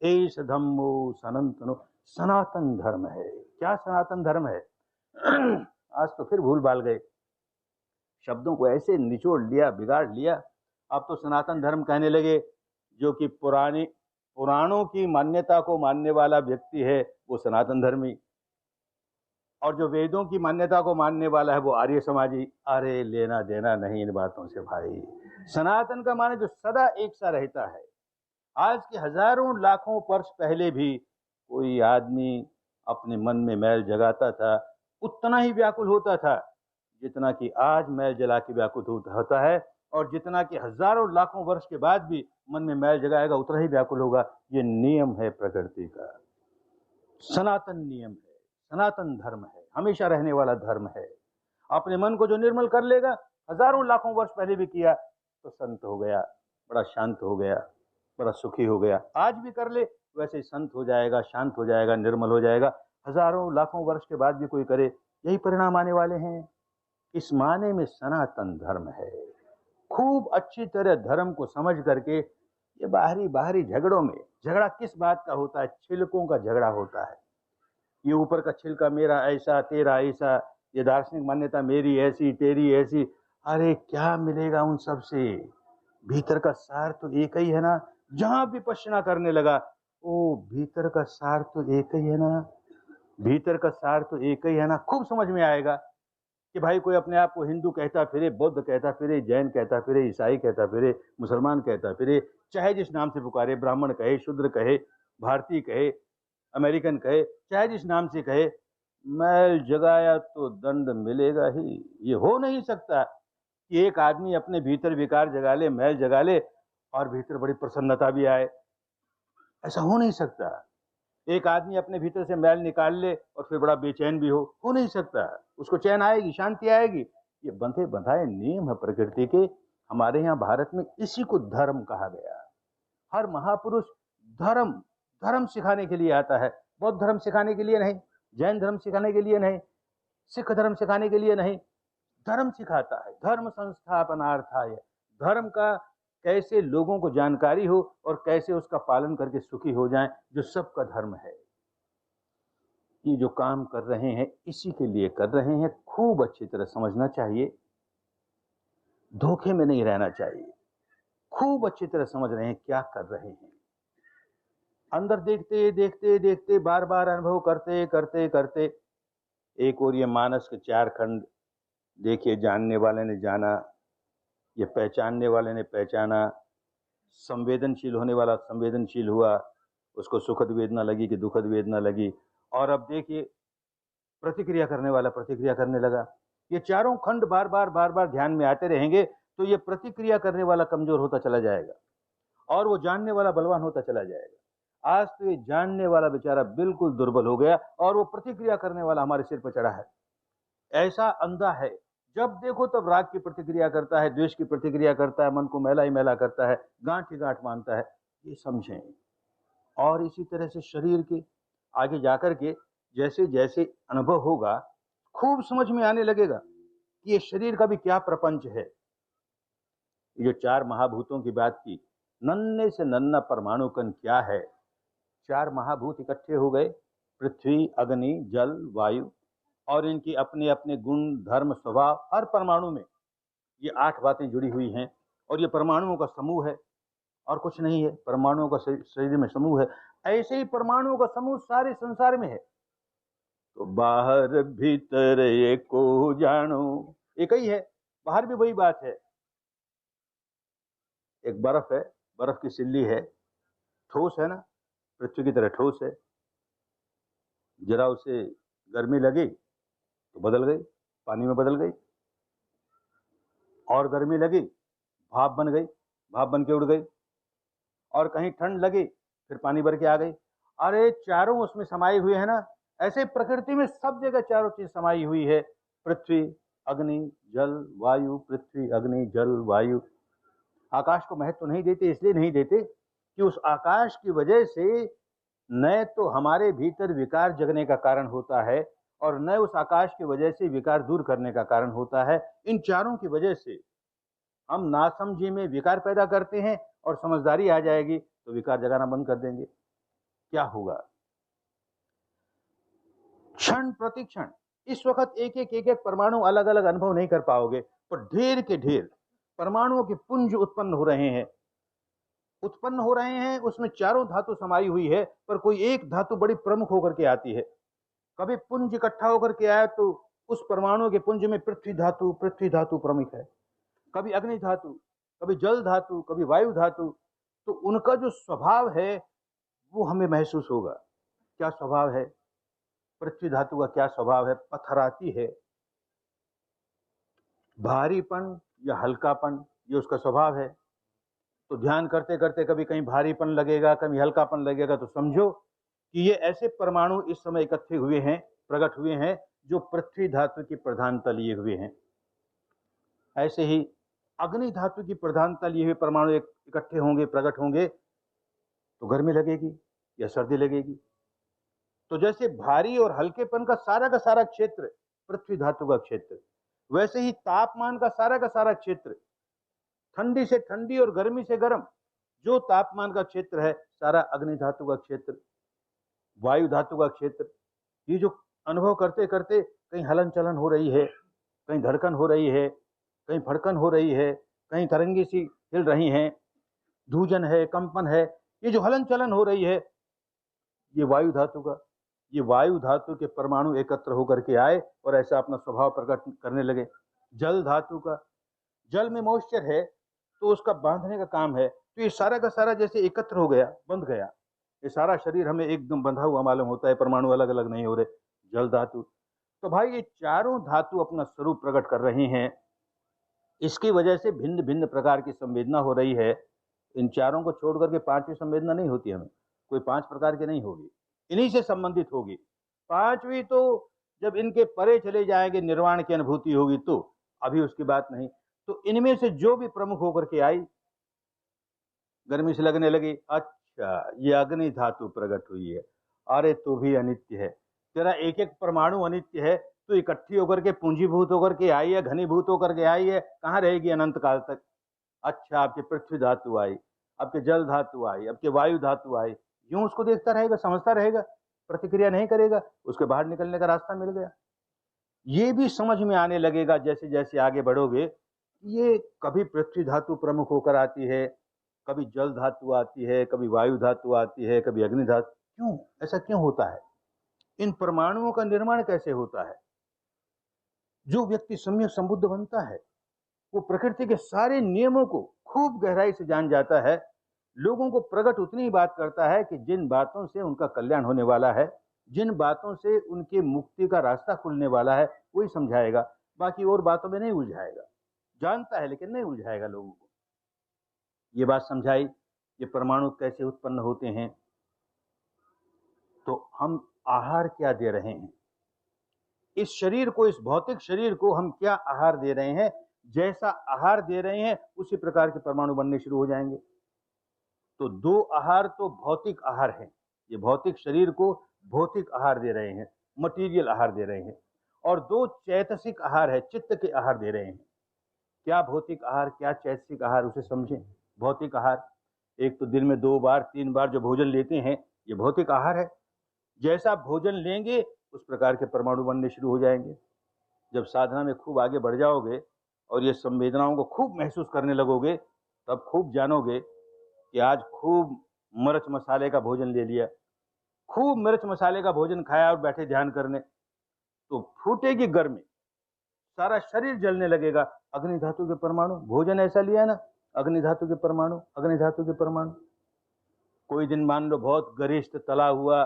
[SPEAKER 1] एष धम्मो सनातनो, सनातन धर्म है। क्या सनातन धर्म है? आज तो फिर भूल भाल गए, शब्दों को ऐसे निचोड़ लिया, बिगाड़ लिया। अब तो सनातन धर्म कहने लगे, जो कि पुराणों की मान्यता को मानने वाला व्यक्ति है वो सनातन धर्मी, और जो वेदों की मान्यता को मानने वाला है वो आर्य समाजी। अरे लेना देना नहीं इन बातों से भाई। सनातन का माने जो सदा एक सा रहता है। आज के हजारों लाखों वर्ष पहले भी कोई आदमी अपने मन में मैल जगाता था, उतना ही व्याकुल होता था जितना कि आज मैल जला के व्याकुल होता है, और जितना कि हजारों लाखों वर्ष के बाद भी मन में मैल जगाएगा उतना ही व्याकुल होगा। ये नियम है प्रकृति का, सनातन नियम है, सनातन धर्म है, हमेशा रहने वाला धर्म है। अपने मन को जो निर्मल कर लेगा, हजारों लाखों वर्ष पहले भी किया, तो संत हो गया, बड़ा शांत हो गया, बड़ा सुखी हो गया। आज भी कर ले वैसे ही संत हो जाएगा, शांत हो जाएगा, निर्मल हो जाएगा। हजारों लाखों वर्ष के बाद भी कोई करे, यही परिणाम आने वाले हैं। इस माने में सनातन धर्म है। खूब अच्छी तरह धर्म को समझ करके, ये बाहरी बाहरी झगड़ों में, झगड़ा किस बात का होता है? छिलकों का झगड़ा होता है। ये ऊपर का छिलका मेरा ऐसा, तेरा ऐसा, ये दार्शनिक मान्यता मेरी ऐसी, तेरी ऐसी। अरे क्या मिलेगा उन सब से? भीतर का सार तो एक ही है ना, जहां विपश्यना करने लगा, ओ भीतर का सार तो एक ही है ना, भीतर का सार तो एक ही है ना। खूब समझ में आएगा कि भाई कोई अपने आप को हिंदू कहता फिरे, बौद्ध कहता फिरे, जैन कहता फिरे, ईसाई कहता फिरे, मुसलमान कहता फिरे, चाहे जिस नाम से पुकारे, ब्राह्मण कहे, शूद्र कहे, भारतीय कहे, अमेरिकन कहे, चाहे जिस नाम से कहे, मैल जगाया तो दंड मिलेगा ही। ये हो नहीं सकता कि एक आदमी अपने भीतर विकार जगा ले, मैल जगा ले और भीतर बड़ी प्रसन्नता भी आए। ऐसा हो नहीं सकता। एक आदमी अपने भीतर से मैल निकाल ले और फिर बड़ा बेचैन भी हो नहीं सकता। उसको चैन आएगी, शांति आएगी। ये बंधे बंधाए नियम है प्रकृति के। हमारे यहाँ भारत में इसी को धर्म कहा गया। हर महापुरुष धर्म धर्म सिखाने के लिए आता है। बौद्ध धर्म सिखाने के लिए नहीं, जैन धर्म सिखाने के लिए नहीं, सिख धर्म सिखाने के लिए नहीं, धर्म सिखाता है। धर्म संस्थापनार्थाय, धर्म का कैसे लोगों को जानकारी हो और कैसे उसका पालन करके सुखी हो जाएं, जो सबका धर्म है। ये जो काम कर रहे हैं इसी के लिए कर रहे हैं। खूब अच्छी तरह समझना चाहिए, धोखे में नहीं रहना चाहिए। खूब अच्छी तरह समझ रहे हैं क्या कर रहे हैं। अंदर देखते देखते देखते, बार बार अनुभव करते करते करते, एक और ये मानस के 4 खंड देखिए, जानने वाले ने जाना, ये पहचानने वाले ने पहचाना, संवेदनशील होने वाला संवेदनशील हुआ, उसको सुखद वेदना लगी कि दुखद वेदना लगी, और अब देखिए प्रतिक्रिया करने वाला प्रतिक्रिया करने लगा। ये चारों खंड बार बार ध्यान में आते रहेंगे तो ये प्रतिक्रिया करने वाला कमजोर होता चला जाएगा और वो जानने वाला बलवान होता चला जाएगा। आज तो ये जानने वाला बेचारा बिल्कुल दुर्बल हो गया और वो प्रतिक्रिया करने वाला हमारे सिर पर चढ़ा है। ऐसा अंधा है, जब देखो तब राग की प्रतिक्रिया करता है, द्वेष की प्रतिक्रिया करता है, मन को मैला ही मैला करता है, गांठ ही गांठ मानता है। ये समझें। और इसी तरह से शरीर के आगे जाकर के जैसे जैसे अनुभव होगा, खूब समझ में आने लगेगा कि ये शरीर का भी क्या प्रपंच है। ये जो 4 महाभूतों की बात की, नन्हे से नन्हा परमाणु कण क्या है। 4 महाभूत इकट्ठे हो गए, पृथ्वी, अग्नि, जल, वायु, और इनकी अपने अपने गुण, धर्म, स्वभाव। हर परमाणु में ये 8 बातें जुड़ी हुई हैं और ये परमाणुओं का समूह है और कुछ नहीं है। परमाणुओं का शरीर में समूह है। ऐसे ही परमाणुओं का समूह सारे संसार में है। तो बाहर भीतर एको जानो, एक ही है। बाहर भी वही बात है। एक बर्फ है, बर्फ की सिल्ली है, ठोस है ना, पृथ्वी की तरह ठोस है। जरा उसे गर्मी लगी तो बदल गई, पानी में बदल गई, और गर्मी लगी, भाप बन गई, भाप बन के उड़ गई, और कहीं ठंड लगी फिर पानी भर के आ गई। अरे चारों उसमें समाई हुई है ना। ऐसे प्रकृति में सब जगह चारों चीज समाई हुई है। पृथ्वी, अग्नि, जल, वायु, पृथ्वी, अग्नि, जल, वायु। आकाश को महत्व नहीं देते, इसलिए नहीं देते कि उस आकाश की वजह से न तो हमारे भीतर विकार जगने का कारण होता है और न उस आकाश की वजह से विकार दूर करने का कारण होता है। इन चारों की वजह से हम नासमझी में विकार पैदा करते हैं और समझदारी आ जाएगी तो विकार जगाना बंद कर देंगे। क्या होगा? क्षण प्रति क्षण इस वक्त एक एक परमाणु अलग अलग अनुभव नहीं कर पाओगे, पर ढेर के ढेर परमाणुओं के पुंज उत्पन्न हो रहे हैं। उसमें चारों धातु समाई हुई है, पर कोई एक धातु बड़ी प्रमुख होकर के आती है। कभी पुंज इकट्ठा होकर के आया तो उस परमाणु के पुंज में पृथ्वी धातु प्रमुख है, कभी अग्नि धातु, कभी जल धातु, कभी वायु धातु। तो उनका जो स्वभाव है वो हमें महसूस होगा। क्या स्वभाव है? पृथ्वी धातु का क्या स्वभाव है? पथराती है, भारीपन या हल्कापन, ये उसका स्वभाव है। तो ध्यान करते करते कभी कहीं भारीपन लगेगा, कभी हल्कापन लगेगा, तो समझो कि ये ऐसे परमाणु इस समय इकट्ठे हुए हैं, प्रकट हुए हैं, जो पृथ्वी धातु की प्रधानता लिए हुए हैं। ऐसे ही अग्नि धातु की प्रधानता लिए हुए परमाणु इकट्ठे होंगे, प्रकट होंगे, तो गर्मी लगेगी या सर्दी लगेगी। तो जैसे भारी और हल्केपन का सारा क्षेत्र पृथ्वी धातु का क्षेत्र, वैसे ही तापमान का सारा क्षेत्र, ठंडी से ठंडी और गर्मी से गर्म जो तापमान का क्षेत्र है, सारा अग्नि धातु का क्षेत्र, वायु धातु का क्षेत्र। ये जो अनुभव करते करते कहीं हलन चलन हो रही है, कहीं धड़कन हो रही है, कहीं फड़कन हो रही है, कहीं तरंगी सी हिल रही हैं, धूजन है, कंपन है, ये जो हलन चलन हो रही है, ये वायु धातु का, ये वायु धातु के परमाणु एकत्र होकर के आए और ऐसा अपना स्वभाव प्रकट करने लगे। जल धातु का, जल में मॉइस्चर है तो उसका बांधने का काम है, तो ये सारा का सारा जैसे एकत्र हो गया, बंध गया। ये सारा शरीर हमें एकदम बंधा हुआ मालूम होता है, परमाणु अलग अलग नहीं हो रहे। जल धातु, तो भाई ये चारों धातु अपना स्वरूप प्रकट कर रही हैं, इसकी वजह से भिन्न भिन्न प्रकार की संवेदना हो रही है। इन चारों को छोड़ करके पांचवी संवेदना नहीं होती हमें, कोई 5 प्रकार की नहीं होगी, इन्हीं से संबंधित होगी। पांचवी तो जब इनके परे चले जाएंगे, निर्वाण की अनुभूति होगी, तो अभी उसकी बात नहीं। तो इनमें से जो भी प्रमुख होकर के आई, गर्मी से लगने लगी, अच्छा ये अग्नि धातु प्रकट हुई है, अरे तू भी अनित्य है, तेरा एक एक परमाणु अनित्य है, तो इकट्ठी होकर के पूंजीभूत होकर के आई है, घनीभूत होकर के आई है, कहाँ रहेगी अनंत काल तक। अच्छा आपके पृथ्वी धातु आई, आपके जल धातु आई, आपके वायु धातु आई, यूं उसको देखता रहेगा, समझता रहेगा, प्रतिक्रिया नहीं करेगा, उसके बाहर निकलने का रास्ता मिल गया। ये भी समझ में आने लगेगा जैसे जैसे आगे बढ़ोगे, ये कभी पृथ्वी धातु प्रमुख होकर आती है, कभी जल धातु आती है, कभी वायु धातु आती है, कभी अग्नि धातु। क्यों ऐसा क्यों होता है? इन परमाणुओं का निर्माण कैसे होता है? जो व्यक्ति सम्यक संबुद्ध बनता है, वो प्रकृति के सारे नियमों को खूब गहराई से जान जाता है, लोगों को प्रकट उतनी ही बात करता है कि जिन बातों से उनका कल्याण होने वाला है, जिन बातों से उनके मुक्ति का रास्ता खुलने वाला है, वही समझाएगा, बाकी और बातों में नहीं उलझाएगा। जानता है लेकिन नहीं उलझाएगा लोगों को। ये बात समझाई, ये परमाणु कैसे उत्पन्न होते हैं, तो हम आहार क्या दे रहे हैं, इस शरीर को, इस भौतिक शरीर को हम क्या आहार दे रहे हैं, जैसा आहार दे रहे हैं उसी प्रकार के परमाणु बनने शुरू हो जाएंगे। तो 2 आहार तो भौतिक आहार है, ये भौतिक शरीर को भौतिक आहार दे रहे हैं, मटीरियल आहार दे रहे हैं, और 2 चैतसिक आहार है, चित्त के आहार दे रहे हैं। क्या भौतिक आहार, क्या चैतसिक आहार, उसे समझें। भौतिक आहार, एक तो दिन में 2 बार 3 बार जो भोजन लेते हैं, ये भौतिक आहार है। जैसा भोजन लेंगे उस प्रकार के परमाणु बनने शुरू हो जाएंगे। जब साधना में खूब आगे बढ़ जाओगे और ये संवेदनाओं को खूब महसूस करने लगोगे, तब खूब जानोगे कि आज खूब मिर्च मसाले का भोजन ले लिया, खूब मिर्च मसाले का भोजन खाया और बैठे ध्यान करने, तो फूटेगी गर्मी, सारा शरीर जलने लगेगा। अग्नि धातु के परमाणु, भोजन ऐसा लिया ना, अग्नि धातु के परमाणु, अग्नि धातु के परमाणु। कोई दिन मान लो बहुत गरिष्ठ तला हुआ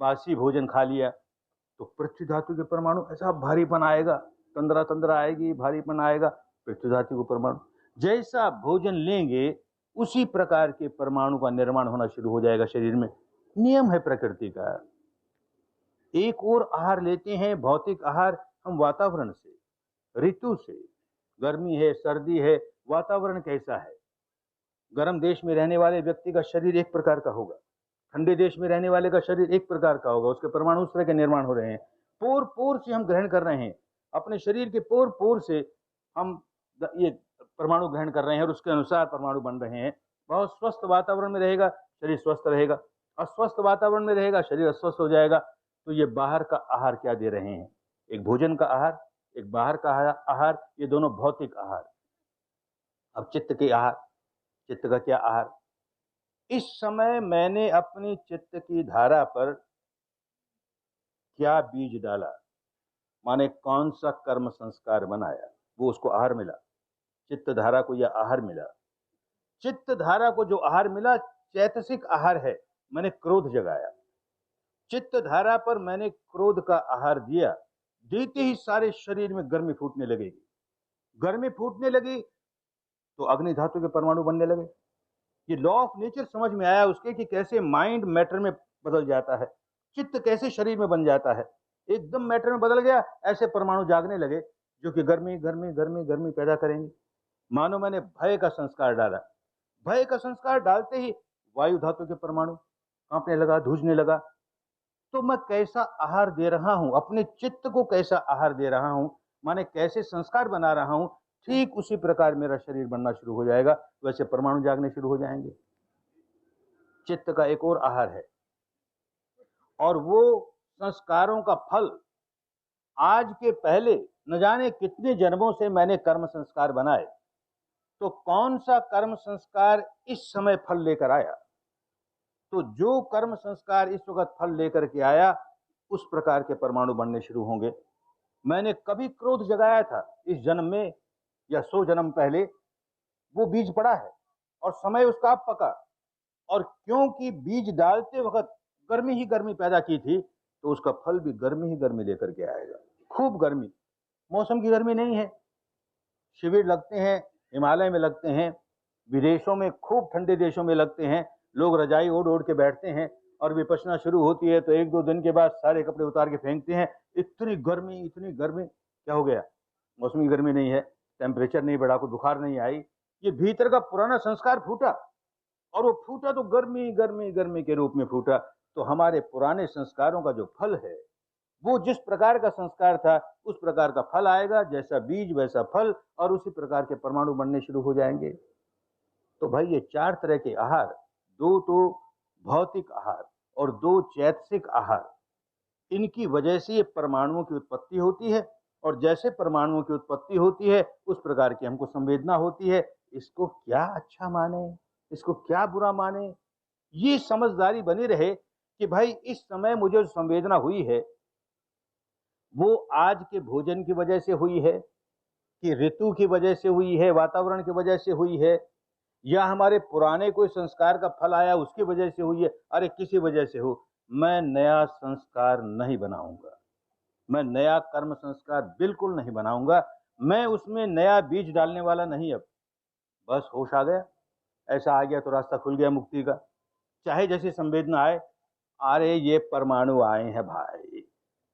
[SPEAKER 1] बासी भोजन खा लिया, तो पृथ्वी धातु के परमाणु ऐसा भारीपन आएगा, तंद्रा तंद्रा आएगी, भारीपन आएगा, पृथ्वी धातु के परमाणु। जैसा भोजन लेंगे उसी प्रकार के परमाणु का निर्माण होना शुरू हो जाएगा शरीर में। नियम है प्रकृति का। एक और आहार लेते हैं, भौतिक आहार, हम वातावरण से, ऋतु से, गर्मी है, सर्दी है, वातावरण कैसा है। गर्म देश में रहने वाले व्यक्ति का शरीर एक प्रकार का होगा, ठंडे देश में रहने वाले का शरीर एक प्रकार का होगा, उसके परमाणु उस तरह के निर्माण हो रहे हैं। पोर पोर से हम ग्रहण कर रहे हैं, अपने शरीर के पोर पोर से हम ये परमाणु ग्रहण कर रहे हैं और उसके अनुसार परमाणु बन रहे हैं। बहुत स्वस्थ वातावरण में रहेगा, शरीर स्वस्थ रहेगा, अस्वस्थ वातावरण में रहेगा, शरीर अस्वस्थ हो जाएगा। तो ये बाहर का आहार क्या दे रहे हैं, एक भोजन का आहार, एक बाहर का आहार, ये दोनों भौतिक आहार। अब चित्त के आहार, चित्त का क्या आहार। इस समय मैंने अपनी चित्त की धारा पर क्या बीज डाला, माने कौन सा कर्म संस्कार बनाया, वो उसको आहार मिला। चित्त धारा को यह आहार मिला। चित्त धारा को जो आहार मिला चैतसिक आहार है, मैंने क्रोध जगाया। चित्त धारा पर मैंने क्रोध का आहार दिया, देते ही सारे शरीर में गर्मी फूटने लगेगी। गर्मी फूटने लगी तो अग्नि धातु के परमाणु बनने लगे। ये लॉ ऑफ नेचर समझ में आया उसके कि कैसे माइंड मैटर में बदल जाता है, चित्त कैसे शरीर में बन जाता है, एकदम मैटर में बदल गया। ऐसे परमाणु जागने लगे जो कि गर्मी गर्मी गर्मी गर्मी पैदा करेंगे। मानो मैंने भय का संस्कार डाला, भय का संस्कार डालते ही वायु धातु के परमाणु कांपने लगा, धूजने लगा। तो मैं कैसा आहार दे रहा हूं, अपने चित्त को कैसा आहार दे रहा हूं, माने कैसे संस्कार बना रहा हूं, ठीक उसी प्रकार मेरा शरीर बनना शुरू हो जाएगा, वैसे परमाणु जागने शुरू हो जाएंगे। चित्त का एक और आहार है, और वो संस्कारों का फल आज के पहले न जाने कितने जन्मों से मैंने कर्म संस्कार बनाए, तो कौन सा कर्म संस्कार इस समय फल लेकर आया? तो जो कर्म संस्कार इस वक्त फल लेकर के आया, उस प्रकार के परमाणु बनने शुरू होंगे। मैंने कभी क्रोध जगाया था इस जन्म में या 100 जन्म पहले, वो बीज पड़ा है और समय उसका अब पका। और क्योंकि बीज डालते वक्त गर्मी ही गर्मी पैदा की थी, तो उसका फल भी गर्मी ही गर्मी लेकर के आएगा। खूब गर्मी, मौसम की गर्मी नहीं है। शिविर लगते हैं, हिमालय में लगते हैं, विदेशों में, खूब ठंडे देशों में लगते हैं। लोग रजाई ओढ़ ओढ़ के बैठते हैं और विपश्यना शुरू होती है तो 1-2 दिन के बाद सारे कपड़े उतार के फेंकते हैं। इतनी गर्मी, इतनी गर्मी। क्या हो गया? मौसमी गर्मी नहीं है, टेम्परेचर नहीं बढ़ा, कोई बुखार नहीं आई। ये भीतर का पुराना संस्कार फूटा, और वो फूटा तो गर्मी गर्मी गर्मी के रूप में फूटा। तो हमारे पुराने संस्कारों का जो फल है, वो जिस प्रकार का संस्कार था उस प्रकार का फल आएगा। जैसा बीज वैसा फल, और उसी प्रकार के परमाणु बनने शुरू हो जाएंगे। तो भाई ये 4 तरह के आहार, 2 तो भौतिक आहार और 2 चैतसिक आहार, इनकी वजह से ये परमाणुओं की उत्पत्ति होती है। और जैसे परमाणुओं की उत्पत्ति होती है उस प्रकार की हमको संवेदना होती है। इसको क्या अच्छा माने, इसको क्या बुरा माने, ये समझदारी बनी रहे कि भाई इस समय मुझे जो संवेदना हुई है वो आज के भोजन की वजह से हुई है, कि ऋतु की वजह से हुई है, वातावरण की वजह से हुई है, या हमारे पुराने कोई संस्कार का फल आया उसकी वजह से हुई है। अरे किसी वजह से हो, मैं नया संस्कार नहीं बनाऊंगा, मैं नया कर्म संस्कार बिल्कुल नहीं बनाऊंगा, मैं उसमें नया बीज डालने वाला नहीं। अब बस होश आ गया, ऐसा आ गया तो रास्ता खुल गया मुक्ति का। चाहे जैसी संवेदना आए, अरे ये परमाणु आए हैं भाई,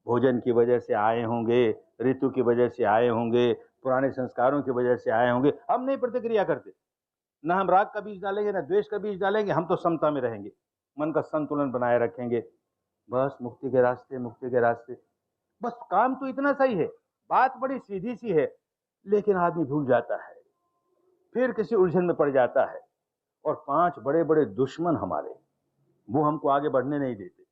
[SPEAKER 1] भोजन की वजह से आए होंगे, ऋतु की वजह से आए होंगे, पुराने संस्कारों की वजह से आए होंगे। हम नहीं प्रतिक्रिया करते, ना हम राग का बीज डालेंगे, ना द्वेष का बीज डालेंगे। हम तो समता में रहेंगे, मन का संतुलन बनाए रखेंगे। बस मुक्ति के रास्ते, मुक्ति के रास्ते। बस काम तो इतना सही है, बात बड़ी सीधी सी है, लेकिन आदमी भूल जाता है, फिर किसी उलझन में पड़ जाता है। और 5 बड़े बड़े दुश्मन हमारे, वो हमको आगे बढ़ने नहीं देते।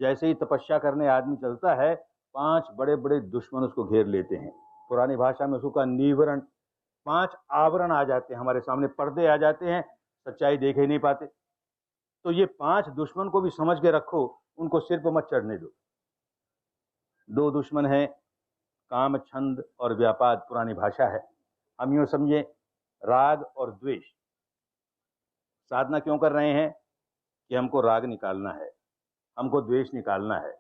[SPEAKER 1] जैसे ही तपस्या करने आदमी चलता है, 5 बड़े बड़े दुश्मन उसको घेर लेते हैं। पुरानी भाषा में उसका निवरण, 5 आवरण आ जाते हैं हमारे सामने, पर्दे आ जाते हैं, सच्चाई देख ही नहीं पाते। तो ये 5 दुश्मन को भी समझ के रखो, उनको सिर पर मत चढ़ने दो। 2 दुश्मन हैं, काम छंद और व्यापाद, पुरानी भाषा है। हम यूँ समझे, राग और द्वेष। साधना क्यों कर रहे हैं? कि हमको राग निकालना है, हमको द्वेष निकालना है।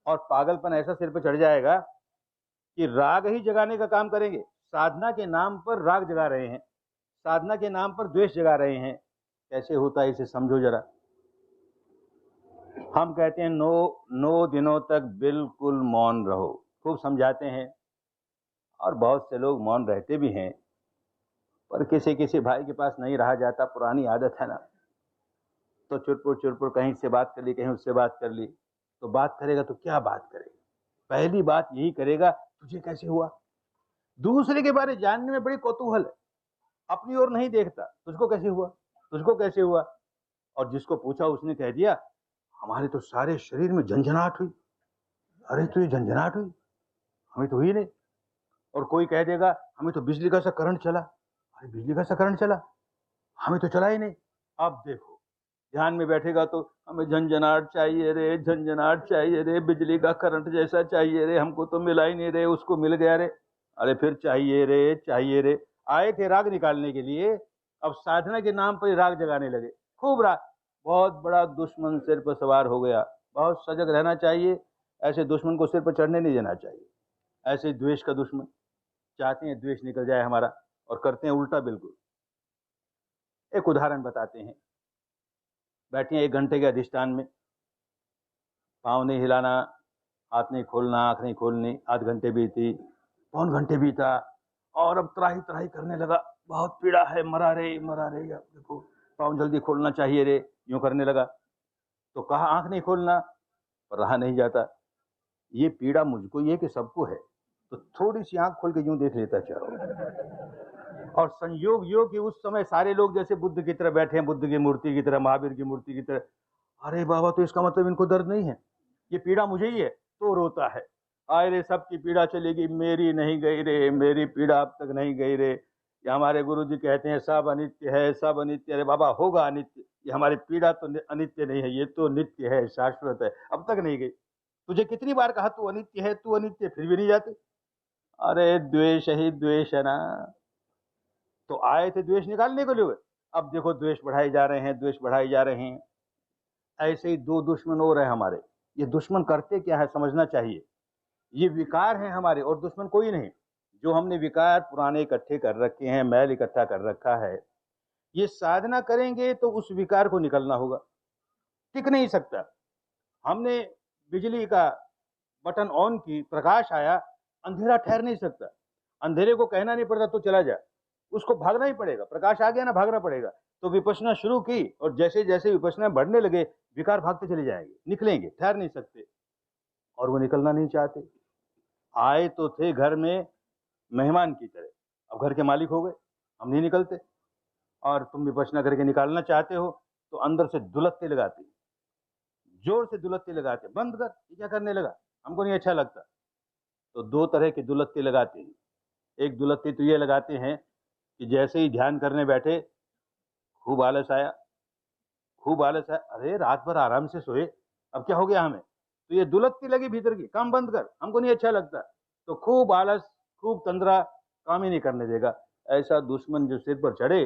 [SPEAKER 1] और पागलपन ऐसा सिर पर चढ़ जाएगा कि राग ही जगाने का काम करेंगे। साधना के नाम पर राग जगा रहे हैं, साधना के नाम पर द्वेष जगा रहे हैं। कैसे होता है इसे समझो जरा। हम कहते हैं 9 दिनों तक बिल्कुल मौन रहो, खूब समझाते हैं, और बहुत से लोग मौन रहते भी हैं, पर किसी किसी भाई के पास नहीं रहा जाता, पुरानी आदत है ना। तो चुरपुर चुरपुर कहीं से बात कर ली, कहीं उससे बात कर ली। तो बात करेगा तो क्या बात करेगा? पहली बात यही करेगा, तुझे कैसे हुआ। दूसरे के बारे जानने में बड़ी कौतूहल है, अपनी ओर नहीं देखता, तुझको कैसे हुआ, तुझको कैसे हुआ। और जिसको पूछा उसने कह दिया, हमारे तो सारे शरीर में झंझनाहट हुई। अरे तुझे झंझनाहट हुई? हमें तो हुई नहीं। और कोई कह देगा, हमें तो बिजली का सा करंट चला। अरे बिजली का सा करंट चला, हमें तो चला ही नहीं। अब देखो, ध्यान में बैठेगा तो हमें झंझनाहट चाहिए रे, झंझनाहट चाहिए रे, बिजली का करंट जैसा चाहिए रे, हमको तो मिला ही नहीं रे, उसको मिल गया रे। अरे फिर चाहिए रे, चाहिए रे। आए थे राग निकालने के लिए, अब साधना के नाम पर राग जगाने लगे, खूब राग। बहुत बड़ा दुश्मन सिर पर सवार हो गया। बहुत सजग रहना चाहिए, ऐसे दुश्मन को सिर पर चढ़ने नहीं देना चाहिए। ऐसे द्वेष का दुश्मन, चाहते हैं द्वेष निकल जाए हमारा, और करते हैं उल्टा बिल्कुल। एक उदाहरण बताते हैं। बैठे 1 घंटे के अधिष्ठान में, पाँव नहीं हिलाना, हाथ नहीं खोलना, आँख नहीं खोलनी। आध घंटे बीती, पौन घंटे बीता, और अब त्राही त्राही करने लगा, बहुत पीड़ा है, मरा रे मरा रे, अब देखो पाँव जल्दी खोलना चाहिए रे, यूँ करने लगा। तो कहा आँख नहीं खोलना, पर रहा नहीं जाता। ये पीड़ा मुझको ये कि सबको है, तो थोड़ी सी आँख खोल के यूँ देख लेता चलो। और संयोग योग कि उस समय सारे लोग जैसे बुद्ध की तरह बैठे हैं, बुद्ध की मूर्ति की तरह, महावीर की मूर्ति की तरह। अरे बाबा, तो इसका मतलब इनको दर्द नहीं है, ये पीड़ा मुझे ही है। तो रोता है, आए रे सबकी पीड़ा चलेगी, मेरी नहीं गई रे, मेरी पीड़ा अब तक नहीं गई रे। ये हमारे गुरु जी कहते हैं सब अनित्य है, सब अनित्य। अरे बाबा होगा अनित्य, ये हमारी पीड़ा तो अनित्य नहीं है, ये तो नित्य है, शाश्वत है। अब तक नहीं गई। तुझे कितनी बार कहा तू अनित्य है, तू अनित्य, फिर भी नहीं जाते। अरे द्वेष ही द्वेष है ना। तो आए थे द्वेष निकालने के लिए, अब देखो द्वेष बढ़ाए जा रहे हैं, द्वेष बढ़ाए जा रहे हैं। ऐसे ही दो दुश्मन और है हमारे। ये दुश्मन करते क्या है समझना चाहिए। ये विकार हैं हमारे और दुश्मन कोई नहीं। जो हमने विकार पुराने इकट्ठे कर रखे हैं, मैल इकट्ठा कर रखा है, ये साधना करेंगे तो उस विकार को निकलना होगा। टिक नहीं सकता। हमने बिजली का बटन ऑन की, प्रकाश आया, अंधेरा ठहर नहीं सकता। अंधेरे को कहना नहीं पड़ता तो चला जा, उसको भागना ही पड़ेगा। प्रकाश आ गया ना, भागना पड़ेगा। तो विपश्यना शुरू की और जैसे जैसे विपश्यना बढ़ने लगे, विकार भागते चले जाएंगे, निकलेंगे, ठहर नहीं सकते। और वो निकलना नहीं चाहते। आए तो थे घर में मेहमान की तरह, अब घर के मालिक हो गए, हम नहीं निकलते। और तुम विपश्यना करके निकालना चाहते हो तो अंदर से दुलत्ते लगाते, जोर से दुलत्ते लगाते, बंद कर, ये क्या करने लगा, हमको नहीं अच्छा लगता। तो दो तरह के दुलत्ते लगाते हैं। एक दुलत्ते तो ये लगाते हैं कि जैसे ही ध्यान करने बैठे, खूब आलस आया, खूब आलस आया, अरे रात भर आराम से सोए, अब क्या हो गया हमें। तो ये दुलत्ती लगी भीतर की, काम बंद कर, हमको नहीं अच्छा लगता। तो खूब आलस, खूब तंद्रा, काम ही नहीं करने देगा। ऐसा दुश्मन जो सिर पर चढ़े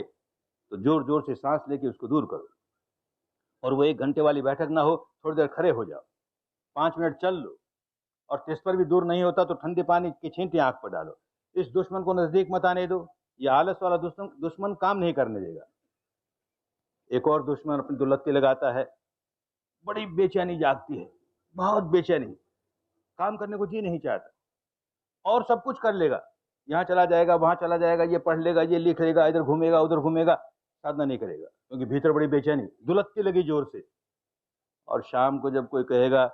[SPEAKER 1] तो जोर जोर से सांस लेके उसको दूर करो। और वो 1 घंटे वाली बैठक ना हो, थोड़ी देर खड़े हो जाओ, 5 मिनट चल लो। और तिस पर भी दूर नहीं होता तो ठंडे पानी की छींटे आंख पर डालो। इस दुश्मन को नजदीक मत आने दो। ये आलस वाला दुश्मन काम नहीं करने देगा। एक और दुश्मन अपनी दुलत्ती लगाता है, बड़ी बेचैनी जागती है, बहुत बेचैनी, काम करने को जी नहीं चाहता, और सब कुछ कर लेगा, यहाँ चला जाएगा, वहां चला जाएगा, ये पढ़ लेगा, ये लिख लेगा, इधर घूमेगा, उधर घूमेगा, साधना नहीं करेगा क्योंकि भीतर बड़ी बेचैनी, दुलत्ती लगी जोर से। और शाम को जब कोई कहेगा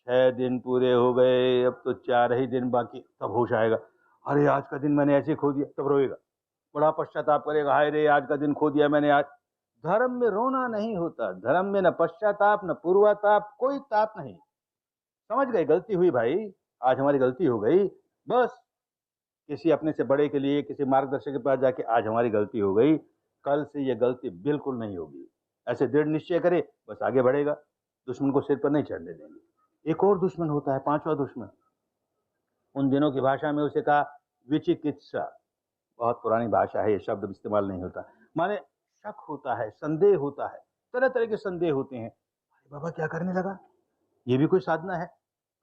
[SPEAKER 1] 6 दिन पूरे हो गए, अब तो 4 ही दिन बाकी, तब होश आएगा, अरे आज का दिन मैंने ऐसे खो दिया, तब रोएगा, बड़ा पश्चाताप करेगा, हाय रे आज का दिन खो दिया मैंने आज। धर्म में रोना नहीं होता, धर्म में न पश्चाताप न पूर्वाताप, कोई ताप नहीं। समझ गए, गलती हुई भाई, आज हमारी गलती हो गई, बस। किसी अपने से बड़े के लिए, किसी मार्गदर्शक के पास जाके आज हमारी गलती हो गई, कल से ये गलती बिल्कुल नहीं होगी, ऐसे दृढ़ निश्चय करे, बस आगे बढ़ेगा, दुश्मन को सिर पर नहीं चढ़ने देंगे। एक और दुश्मन होता है, 5वां दुश्मन। उन दिनों की भाषा में उसे कहा विचिकित्सा, बहुत पुरानी भाषा है, ये शब्द इस्तेमाल नहीं होता। माने शक होता है, संदेह होता है, तरह तरह के संदेह होते हैं। अरे बाबा क्या करने लगा, ये भी कोई साधना है,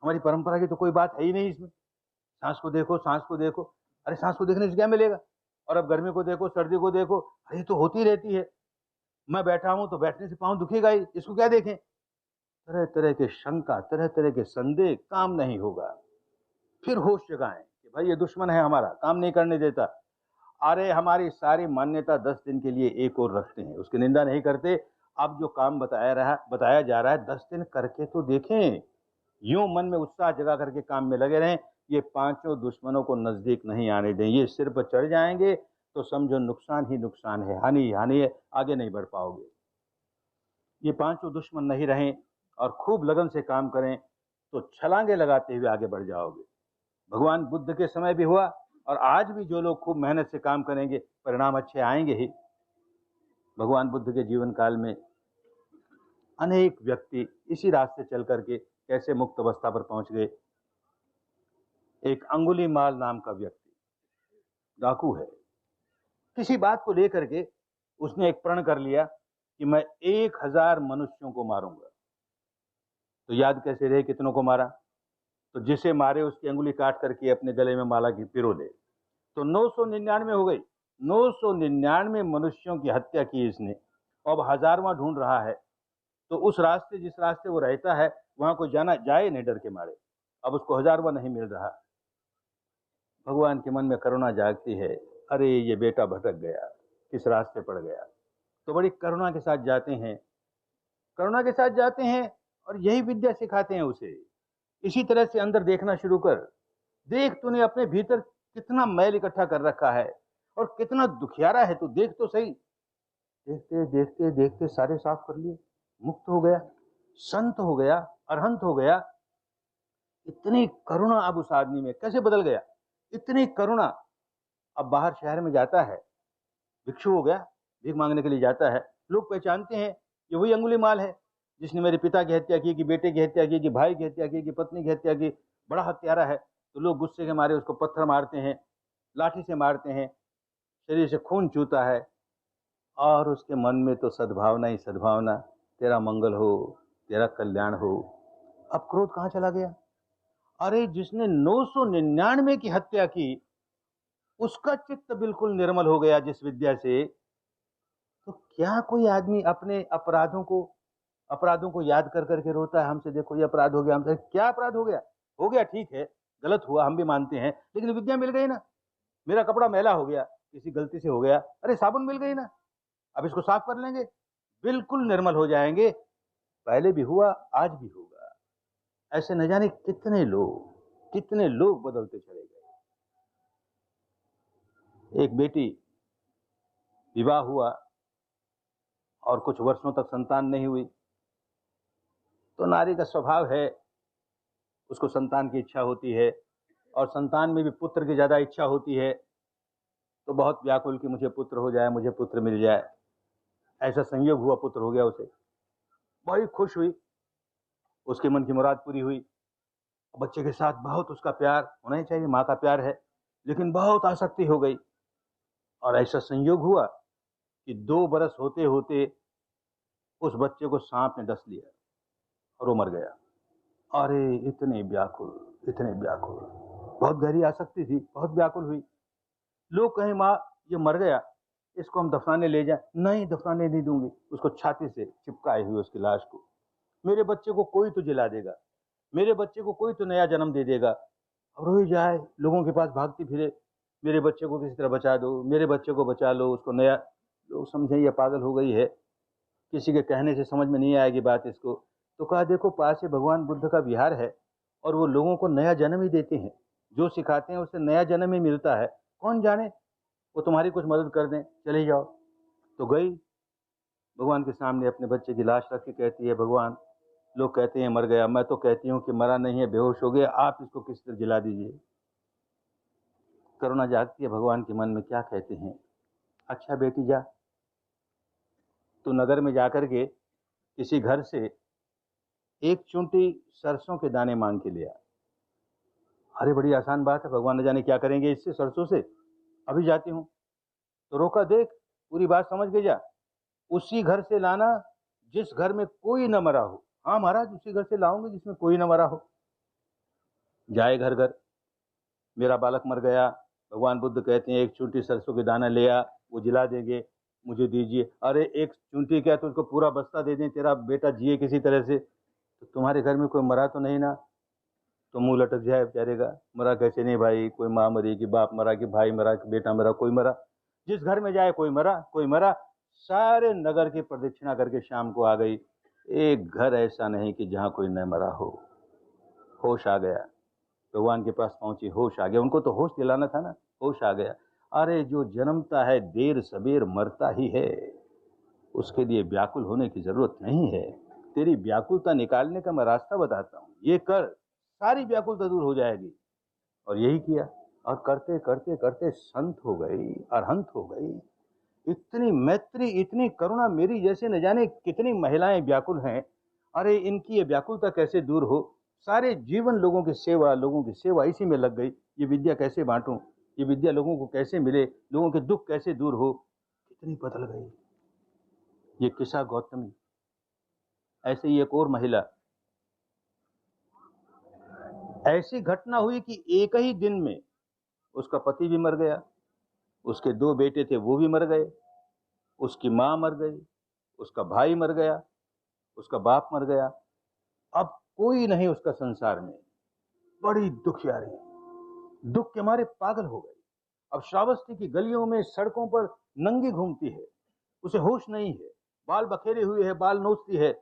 [SPEAKER 1] हमारी परंपरा की तो कोई बात है ही नहीं इसमें। सांस को देखो, सांस को देखो, अरे सांस को देखने से क्या मिलेगा। और अब गर्मी को देखो, सर्दी को देखो, अरे तो होती रहती है, मैं बैठा हूं तो बैठने से पाँव दुखेगा ही, इसको क्या देखें। तरह तरह के शंका, तरह तरह के संदेह, काम नहीं होगा। फिर होश जगाएं कि भाई ये दुश्मन है हमारा, काम नहीं करने देता। अरे हमारी सारी मान्यता 10 दिन के लिए एक और रखते हैं, उसकी निंदा नहीं करते। अब जो काम बताया जा रहा है, 10 दिन करके तो देखें, यूं मन में उत्साह जगा करके काम में लगे रहें। ये 5 दुश्मनों को नजदीक नहीं आने दें। ये सिर पर चढ़ जाएंगे तो समझो नुकसान ही नुकसान है, हानि ही हानि है, आगे नहीं बढ़ पाओगे। ये 5 दुश्मन नहीं रहें और खूब लगन से काम करें तो छलांगे लगाते हुए आगे बढ़ जाओगे। भगवान बुद्ध के समय भी हुआ और आज भी जो लोग खूब मेहनत से काम करेंगे परिणाम अच्छे आएंगे ही। भगवान बुद्ध के जीवन काल में अनेक व्यक्ति इसी रास्ते चल करके कैसे मुक्त अवस्था पर पहुंच गए। एक अंगुलीमाल नाम का व्यक्ति डाकू है, किसी बात को लेकर के उसने एक प्रण कर लिया कि मैं 1000 मनुष्यों को मारूंगा। तो याद कैसे रहे कितनों को मारा, तो जिसे मारे उसकी अंगुली काट करके अपने गले में माला की पिरो ले, तो 999 हो गई। 999 मनुष्यों की हत्या की इसने, अब 1000वां ढूंढ रहा है। तो उस रास्ते, जिस रास्ते वो रहता है, वहां कोई जाना जाए नहीं डर के मारे, अब उसको 1000वां नहीं मिल रहा। भगवान के मन में करुणा जागती है, अरे ये बेटा भटक गया, किस रास्ते पड़ गया। तो बड़ी करुणा के साथ जाते हैं, करुणा के साथ जाते हैं और यही विद्या सिखाते हैं उसे। इसी तरह से अंदर देखना शुरू कर, देख तूने अपने भीतर कितना मैल इकट्ठा कर रखा है और कितना दुखियारा है, तू देख तो सही। देखते देखते देखते सारे साफ कर लिए, मुक्त हो गया, संत हो गया, अरहंत हो गया। इतनी करुणा अब उस आदमी में कैसे बदल गया, इतनी करुणा। अब बाहर शहर में जाता है भिक्षु हो गया, भीख मांगने के लिए जाता है। लोग पहचानते हैं ये वही अंगुलीमाल है जिसने मेरे पिता की हत्या की, कि बेटे की हत्या की, कि भाई की हत्या की, कि पत्नी की हत्या की, बड़ा हत्यारा है। तो लोग गुस्से के मारे उसको पत्थर मारते हैं, लाठी से मारते हैं, शरीर से खून चूता है, और उसके मन में तो सद्भावना ही सद्भावना, तेरा मंगल हो, तेरा कल्याण हो। अब क्रोध कहाँ चला गया? अरे जिसने 999 की हत्या की उसका चित्त बिल्कुल निर्मल हो गया जिस विद्या से, तो क्या कोई आदमी अपने अपराधों को याद कर करके रोता है? हमसे देखो ये अपराध हो गया, हमसे क्या अपराध हो गया? हो गया ठीक है, गलत हुआ, हम भी मानते हैं, लेकिन विद्या मिल गई ना। मेरा कपड़ा मैला हो गया, किसी गलती से हो गया, अरे साबुन मिल गई ना, अब इसको साफ कर लेंगे, बिल्कुल निर्मल हो जाएंगे। पहले भी हुआ, आज भी होगा। ऐसे न जाने कितने लोग बदलते चले गए। एक बेटी विवाह हुआ और कुछ वर्षों तक संतान नहीं हुई, तो नारी का स्वभाव है, उसको संतान की इच्छा होती है, और संतान में भी पुत्र की ज्यादा इच्छा होती है। तो बहुत व्याकुल कि मुझे पुत्र हो जाए, मुझे पुत्र मिल जाए। ऐसा संयोग हुआ, पुत्र हो गया उसे, बड़ी खुश हुई, उसके मन की मुराद पूरी हुई। बच्चे के साथ बहुत उसका प्यार होना ही चाहिए, माँ का प्यार है, लेकिन बहुत आसक्ति हो गई। और ऐसा संयोग हुआ कि 2 बरस होते होते उस बच्चे को सांप ने डस लिया और वो मर गया। अरे इतने व्याकुल, इतने व्याकुल, बहुत गहरी आसक्ति थी, बहुत व्याकुल हुई। लोग कहें माँ ये मर गया, इसको हम दफनाने ले जाएं। नहीं, दफनाने नहीं दूंगी, उसको छाती से चिपकाए हुए उसकी लाश को। मेरे बच्चे को कोई तो जिला देगा, मेरे बच्चे को कोई तो नया जन्म दे देगा। और रोई जाए, लोगों के पास भागती फिरे, मेरे बच्चे को किसी तरह बचा दो, मेरे बच्चे को बचा लो, उसको नया। लोग समझे ये पागल हो गई है, किसी के कहने से समझ में नहीं आएगी बात इसको। तो कहा देखो पास ही भगवान बुद्ध का विहार है, और वो लोगों को नया जन्म ही देते हैं, जो सिखाते हैं उससे नया जन्म ही मिलता है। कौन जाने वो तुम्हारी कुछ मदद कर दें, चले जाओ। तो गई भगवान के सामने, अपने बच्चे की लाश रख के कहती है, भगवान लोग कहते हैं मर गया, मैं तो कहती हूँ कि मरा नहीं है, बेहोश हो गया, आप इसको किस तरह जिला दीजिए। करुणा जागती है भगवान के मन में, क्या कहते हैं? अच्छा बेटी जा, तू नगर में जाकर के किसी घर से एक चूंटी सरसों के दाने मांग के लिया। अरे बड़ी आसान बात है, भगवान न जाने क्या करेंगे इससे, सरसों से। अभी जाती हूँ। तो रोका, देख पूरी बात समझ के जा, उसी घर से लाना जिस घर में कोई न मरा हो। हाँ महाराज, उसी घर से लाऊंगी जिसमें कोई न मरा हो। जाए घर घर, मेरा बालक मर गया, भगवान बुद्ध कहते हैं एक चूंटी सरसों के दाना ले आ, वो जिला देंगे, मुझे दीजिए। अरे एक चूंटी क्या, तो उसको पूरा बस्ता दे दें, तेरा बेटा जिए किसी तरह से। तो तुम्हारे घर में कोई मरा तो नहीं ना? तो मुंह लटक जाए बेचारे का, मरा कैसे नहीं भाई, कोई माँ मरी, कि बाप मरा, कि भाई मरा, कि बेटा मरा, कोई मरा। जिस घर में जाए कोई मरा, कोई मरा। सारे नगर की प्रदक्षिणा करके शाम को आ गई, एक घर ऐसा नहीं कि जहाँ कोई न मरा हो। होश आ गया, भगवान के पास पहुंची, होश आ गया। उनको तो होश दिलाना था ना, होश आ गया। अरे जो जन्मता है देर सबेर मरता ही है, उसके लिए व्याकुल होने की जरूरत नहीं है। तेरी व्याकुलता निकालने का मैं रास्ता बताता हूँ, ये कर, सारी व्याकुलता दूर हो जाएगी। और यही किया, और करते करते करते संत हो गई, अरहंत हो गई। इतनी मैत्री, इतनी करुणा, मेरी जैसे न जाने कितनी महिलाएं व्याकुल हैं। अरे इनकी ये व्याकुलता कैसे दूर हो? सारे जीवन लोगों की सेवा इसी में लग गई। ये विद्या कैसे बांटूं, ये विद्या लोगों को कैसे मिले, लोगों के दुख कैसे दूर हो। कितनी बदल गई ये किसा गौतमी। ऐसे ही एक और महिला, ऐसी घटना हुई कि एक ही दिन में उसका पति भी मर गया, उसके 2 बेटे थे वो भी मर गए, उसकी माँ मर गई, उसका भाई मर गया, उसका बाप मर गया। अब कोई नहीं उसका संसार में। बड़ी दुखियारी, दुख के मारे पागल हो गई। अब श्रावस्ती की गलियों में, सड़कों पर नंगी घूमती है, उसे होश नहीं है, बाल बखेरे हुए है, बाल नोचती है,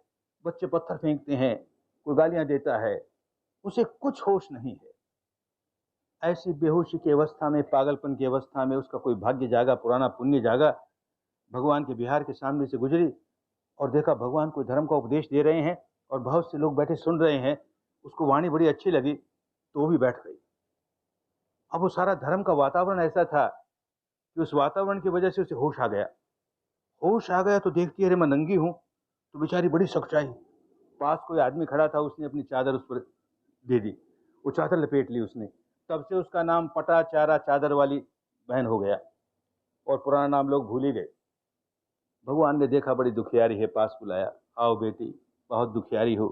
[SPEAKER 1] बच्चे पत्थर फेंकते हैं, कोई गालियां देता है, उसे कुछ होश नहीं है। ऐसी बेहोशी की अवस्था में, पागलपन की अवस्था में उसका कोई भाग्य जागा, पुराना पुण्य जागा। भगवान के विहार के सामने से गुजरी और देखा भगवान कोई धर्म का उपदेश दे रहे हैं और बहुत से लोग बैठे सुन रहे हैं। उसको वाणी बड़ी अच्छी लगी तो वो भी बैठ गई। अब वो सारा धर्म का वातावरण ऐसा था कि उस वातावरण की वजह से उसे होश आ गया। होश आ गया तो देखती है, अरे मैं नंगी हूँ। तो बेचारी बड़ी सकुचाई। पास कोई आदमी खड़ा था, उसने अपनी चादर उस पर दे दी, वो चादर लपेट ली उसने। तब से उसका नाम पटा चारा चादर वाली बहन हो गया, और पुराना नाम लोग भूल ही गए। भगवान ने देखा बड़ी दुखियारी है, पास बुलाया, आओ बेटी, बहुत दुखियारी हो।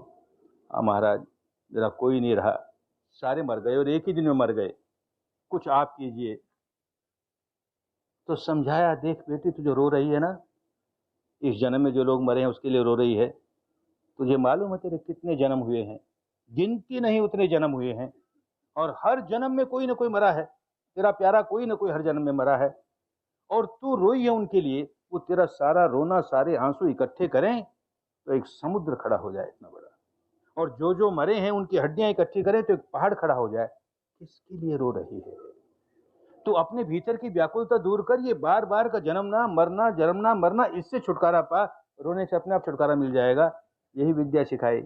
[SPEAKER 1] हाँ महाराज, मेरा कोई नहीं रहा, सारे मर गए और एक ही दिन में मर गए, कुछ आप कीजिए। तो समझाया, देख बेटी, तू जो रो रही है ना, इस जन्म में जो लोग मरे हैं उसके लिए रो रही है। तुझे मालूम है तेरे कितने जन्म हुए हैं? गिनती नहीं उतने जन्म हुए हैं, और हर जन्म में कोई ना कोई मरा है। तेरा प्यारा कोई ना कोई हर जन्म में मरा है, और तू रोई है उनके लिए। वो तेरा सारा रोना, सारे आंसू इकट्ठे करें तो एक समुद्र खड़ा हो जाए इतना बड़ा, और जो जो मरे हैं उनकी हड्डियां इकट्ठी करें तो एक पहाड़ खड़ा हो जाए। किसके लिए रो रही है? तो अपने भीतर की व्याकुलता दूर कर, ये बार बार का जन्मना मरना जन्मना मरना, इससे छुटकारा पा। रोने से अपने आप छुटकारा मिल जाएगा। यही विद्या सिखाई,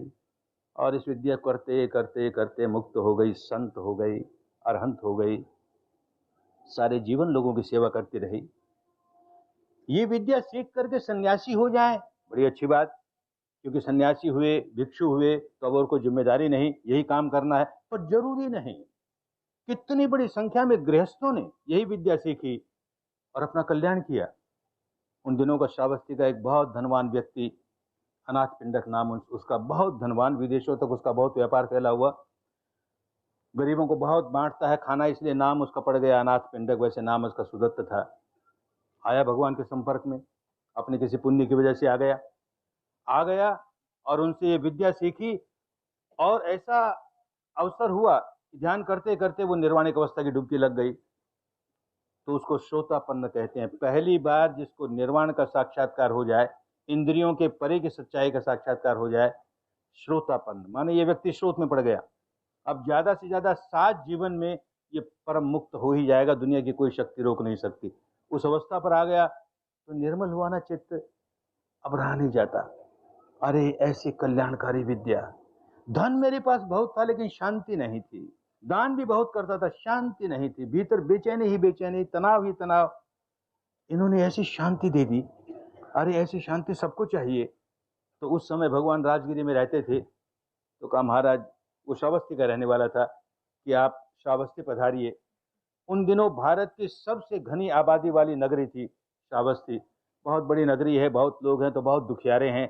[SPEAKER 1] और इस विद्या करते करते करते मुक्त हो गई, संत हो गई, अरहंत हो गई, सारे जीवन लोगों की सेवा करती रही। ये विद्या सीख करके सन्यासी हो जाए, बड़ी अच्छी बात, क्योंकि सन्यासी हुए, भिक्षु हुए तो अब और कोई जिम्मेदारी नहीं, यही काम करना है। पर जरूरी नहीं। कितनी बड़ी संख्या में गृहस्थों ने यही विद्या सीखी और अपना कल्याण किया। उन दिनों का श्रावस्ती का एक बहुत धनवान व्यक्ति, अनाथ पिंडक नाम उसका, बहुत धनवान, विदेशों तक उसका बहुत व्यापार फैला हुआ, गरीबों को बहुत बांटता है खाना, इसलिए नाम उसका पड़ गया अनाथ पिंडक। वैसे नाम उसका सुदत्त था। आया भगवान के संपर्क में, अपने किसी पुण्य की वजह से आ गया और उनसे ये विद्या सीखी, और ऐसा अवसर हुआ कि ध्यान करते करते वो निर्वाणिक अवस्था की डुबकी लग गई। तो उसको श्रोतापन्न कहते हैं। पहली बार जिसको निर्वाण का साक्षात्कार हो जाए, इंद्रियों के परे की सच्चाई का साक्षात्कार हो जाए, श्रोतापन्न माने ये व्यक्ति स्रोत में पड़ गया। अब ज्यादा से ज्यादा 7 जीवन में ये परम मुक्त हो ही जाएगा, दुनिया की कोई शक्ति रोक नहीं सकती। उस अवस्था पर आ गया तो निर्मल हुआ ना चित्त, अब रहा नहीं जाता। अरे ऐसी कल्याणकारी विद्या। धन मेरे पास बहुत था लेकिन शांति नहीं थी, दान भी बहुत करता था, शांति नहीं थी, भीतर बेचैनी ही बेचैनी, तनाव ही तनाव। इन्होंने ऐसी शांति दे दी। अरे ऐसी शांति सबको चाहिए। तो उस समय भगवान राजगिरी में रहते थे, तो कहा महाराज, वो श्रावस्ती का रहने वाला था, कि आप श्रावस्ती पधारिए। उन दिनों भारत की सबसे घनी आबादी वाली नगरी थी श्रावस्ती। बहुत बड़ी नगरी है, बहुत लोग हैं तो बहुत दुखियारे हैं।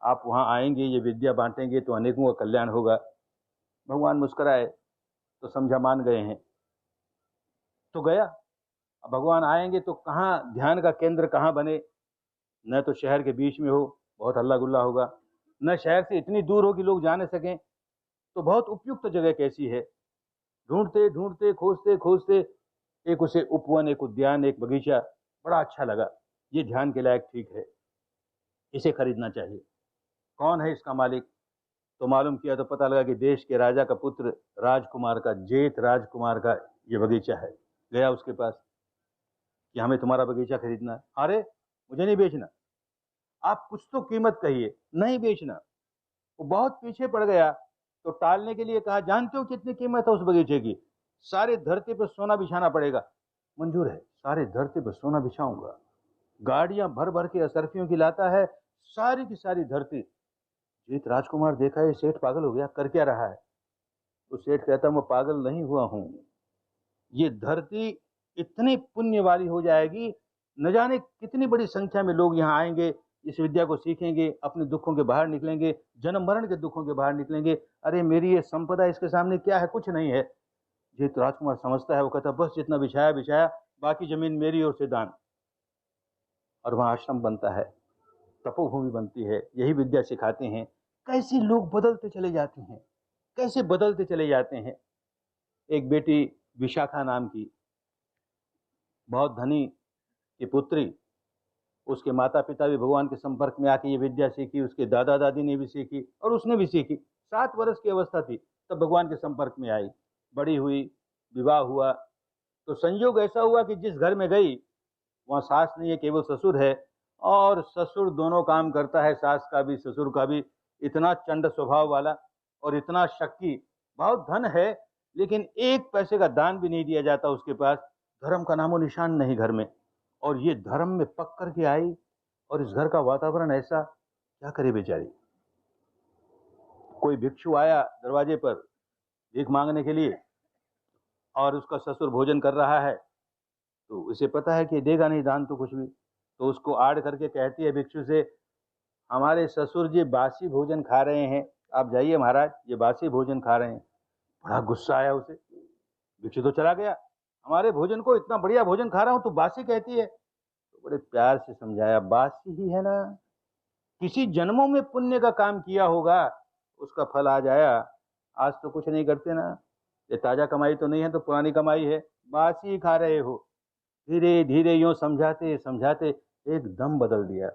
[SPEAKER 1] आप वहाँ आएंगे, ये विद्या बांटेंगे तो अनेकों का कल्याण होगा। भगवान मुस्कुराए तो समझा मान गए हैं, तो गया। अब भगवान आएंगे तो कहाँ ध्यान का केंद्र कहाँ बने? न तो शहर के बीच में हो, बहुत हल्ला गुल्ला होगा, न शहर से इतनी दूर हो कि लोग जा न सकें। तो बहुत उपयुक्त जगह कैसी है? ढूंढते ढूंढते खोजते खोजते एक उसे उपवन, एक उद्यान, एक बगीचा बड़ा अच्छा लगा। ये ध्यान के लायक ठीक है, इसे खरीदना चाहिए। कौन है इसका मालिक? तो मालूम किया तो पता लगा कि देश के राजा का पुत्र राजकुमार का, जेठ राजकुमार का ये बगीचा है। गया उसके पास कि हमें तुम्हारा बगीचा खरीदना है। अरे मुझे नहीं बेचना, आप कुछ तो कीमत कहिए। नहीं बेचना। वो बहुत पीछे पड़ गया, तो टालने के लिए कहा, जानते हो कितनी कीमत है उस बगीचे की? सारे धरती पर सोना बिछाना पड़ेगा। मंजूर है, सारे धरती पर सोना बिछाऊंगा। गाड़ियां भर भर के असरफियों की लाता है, सारी की सारी धरती। जीत राजकुमार देखा, ये सेठ पागल हो गया, कर क्या रहा है? तो सेठ कहता, मैं पागल नहीं हुआ हूं, ये धरती इतनी पुण्य वाली हो जाएगी, न जाने कितनी बड़ी संख्या में लोग यहाँ आएंगे, इस विद्या को सीखेंगे, अपने दुखों के बाहर निकलेंगे, जन्म मरण के दुखों के बाहर निकलेंगे। अरे मेरी ये संपदा इसके सामने क्या है? कुछ नहीं है। जीत राजकुमार समझता है, वो कहता, बस जितना बिछाया बिछाया, बाकी जमीन मेरी ओर से दान। और वहाँ आश्रम बनता है, तपोभूमि बनती है। यही विद्या सिखाते हैं। कैसे लोग बदलते चले जाते हैं, कैसे बदलते चले जाते हैं। एक बेटी विशाखा नाम की, बहुत धनी की पुत्री, उसके माता पिता भी भगवान के संपर्क में आके ये विद्या सीखी, उसके दादा दादी ने भी सीखी और उसने भी सीखी। 7 वर्ष की अवस्था थी तब भगवान के संपर्क में आई, बड़ी हुई, विवाह हुआ। तो संयोग ऐसा हुआ कि जिस घर में गई वहाँ सास नहीं है, केवल ससुर है, और ससुर दोनों काम करता है, सास का भी ससुर का भी। इतना चंड स्वभाव वाला और इतना शक्की, बहुत धन है लेकिन 1 पैसे का दान भी नहीं दिया जाता उसके पास। धर्म का नामो निशान नहीं घर में। और ये धर्म में पक करके आई, और इस घर का वातावरण ऐसा, क्या करे बेचारी। कोई भिक्षु आया दरवाजे पर भीख मांगने के लिए, और उसका ससुर भोजन कर रहा है, तो उसे पता है कि देगा नहीं दान तो कुछ भी, तो उसको आड़ करके कहती है भिक्षु से, हमारे ससुर जी बासी भोजन खा रहे हैं, आप जाइए महाराज, ये बासी भोजन खा रहे हैं। बड़ा गुस्सा आया उसे, भिक्षु तो चला गया, हमारे भोजन को, इतना बढ़िया भोजन खा रहा हूं, तो बासी कहती है। तो बड़े प्यार से समझाया, बासी ही है ना, किसी जन्मों में पुण्य का काम किया होगा, उसका फल आज आया, आज तो कुछ नहीं करते ना, ये ताजा कमाई तो नहीं है, तो पुरानी कमाई है, बासी खा रहे हो। धीरे धीरे यूं समझाते समझाते एकदम बदल दिया,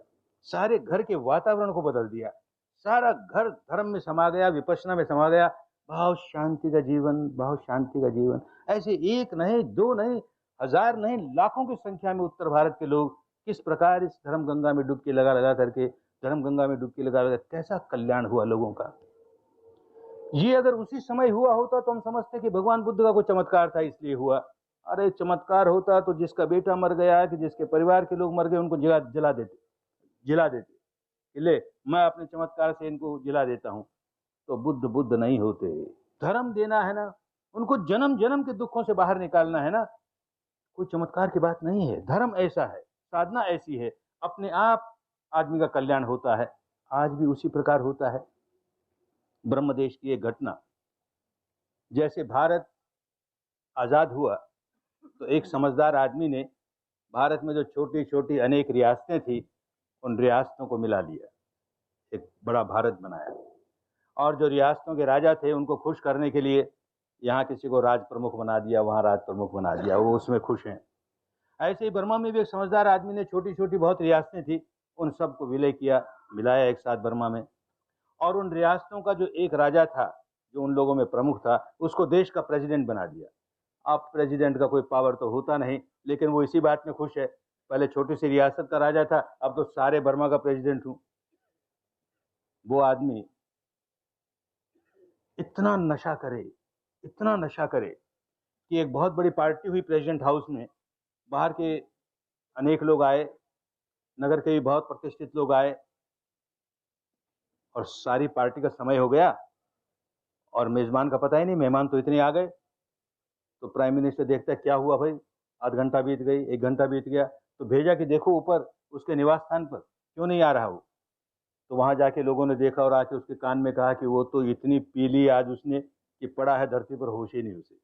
[SPEAKER 1] सारे घर के वातावरण को बदल दिया, सारा घर धर्म में समा गया, विपश्यना में समा गया, बहुत शांति का जीवन, बहुत शांति का जीवन। ऐसे एक नहीं, दो नहीं, हजार नहीं, लाखों की संख्या में उत्तर भारत के लोग किस प्रकार इस धर्म गंगा में डुबकी लगा लगा करके, धर्म गंगा में डुबकी लगा लगा कैसा कल्याण हुआ लोगों का। ये अगर उसी समय हुआ होता तो हम समझते कि भगवान बुद्ध का कोई चमत्कार था इसलिए हुआ। अरे चमत्कार होता तो जिसका बेटा मर गया, कि जिसके परिवार के लोग मर गए, उनको जला देते कि ले मैं अपने चमत्कार से इनको जिला देता हूं। तो बुद्ध नहीं होते। धर्म देना है ना, उनको जन्म जन्म के दुखों से बाहर निकालना है ना, कोई चमत्कार की बात नहीं है। धर्म ऐसा है, साधना ऐसी है, अपने आप आदमी का कल्याण होता है। आज भी उसी प्रकार होता है। ब्रह्मदेश की एक घटना, जैसे भारत आजाद हुआ तो एक समझदार आदमी ने भारत में जो छोटी छोटी अनेक रियासतें थी, उन रियासतों को मिला लिया, एक बड़ा भारत बनाया। और जो रियासतों के राजा थे, उनको खुश करने के लिए यहाँ किसी को राज प्रमुख बना दिया, वहाँ राज प्रमुख बना दिया, वो उसमें खुश हैं। ऐसे ही बर्मा में भी एक समझदार आदमी ने छोटी छोटी बहुत रियासतें थी, उन सबको विलय किया, मिलाया एक साथ बर्मा में। और उन रियासतों का जो एक राजा था, जो उन लोगों में प्रमुख था, उसको देश का प्रेसिडेंट बना दिया। अब प्रेसिडेंट का कोई पावर तो होता नहीं, लेकिन वो इसी बात में खुश है, पहले छोटी सी रियासत का राजा था, अब तो सारे बर्मा का प्रेसिडेंट हूं। वो आदमी इतना नशा करे, इतना नशा करे कि एक बहुत बड़ी पार्टी हुई प्रेसिडेंट हाउस में, बाहर के अनेक लोग आए, नगर के भी बहुत प्रतिष्ठित लोग आए, और सारी पार्टी का समय हो गया और मेजबान का पता ही नहीं, मेहमान तो इतने आ गए। तो प्राइम मिनिस्टर देखता है क्या हुआ भाई, आध घंटा बीत गई, एक घंटा बीत गया, तो भेजा कि देखो ऊपर उसके निवास स्थान पर क्यों नहीं आ रहा वो। तो वहां जाके लोगों ने देखा और आके उसके कान में कहा कि वो तो इतनी पी ली आज उसने कि पड़ा है धरती पर, होश ही नहीं उसे।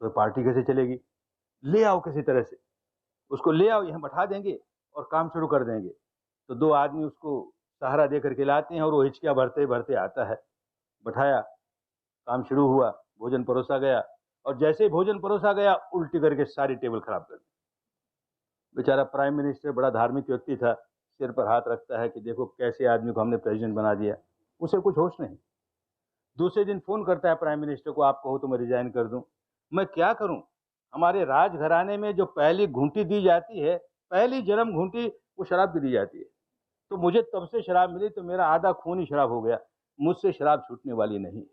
[SPEAKER 1] तो पार्टी कैसे चलेगी, ले आओ किसी तरह से, उसको ले आओ, यहाँ बैठा देंगे और काम शुरू कर देंगे। तो दो आदमी उसको सहारा दे करके लाते हैं, और वो हिचकियां भरते भरते आता है, बैठाया, काम शुरू हुआ, भोजन परोसा गया, और जैसे ही भोजन परोसा गया, उल्टी करके सारी टेबल खराब कर दी। बेचारा प्राइम मिनिस्टर बड़ा धार्मिक व्यक्ति था, सिर पर हाथ रखता है कि देखो कैसे आदमी को हमने प्रेसिडेंट बना दिया, उसे कुछ होश नहीं। दूसरे दिन फोन करता है प्राइम मिनिस्टर को, आप कहो तो मैं रिजाइन कर दूं। मैं क्या करूं, हमारे राजघराने में जो पहली घूंटी दी जाती है, पहली जन्म घूंटी, वो शराब की दी जाती है। तो मुझे तब से शराब मिली तो मेरा आधा खून ही शराब हो गया, मुझसे शराब छूटने वाली नहीं।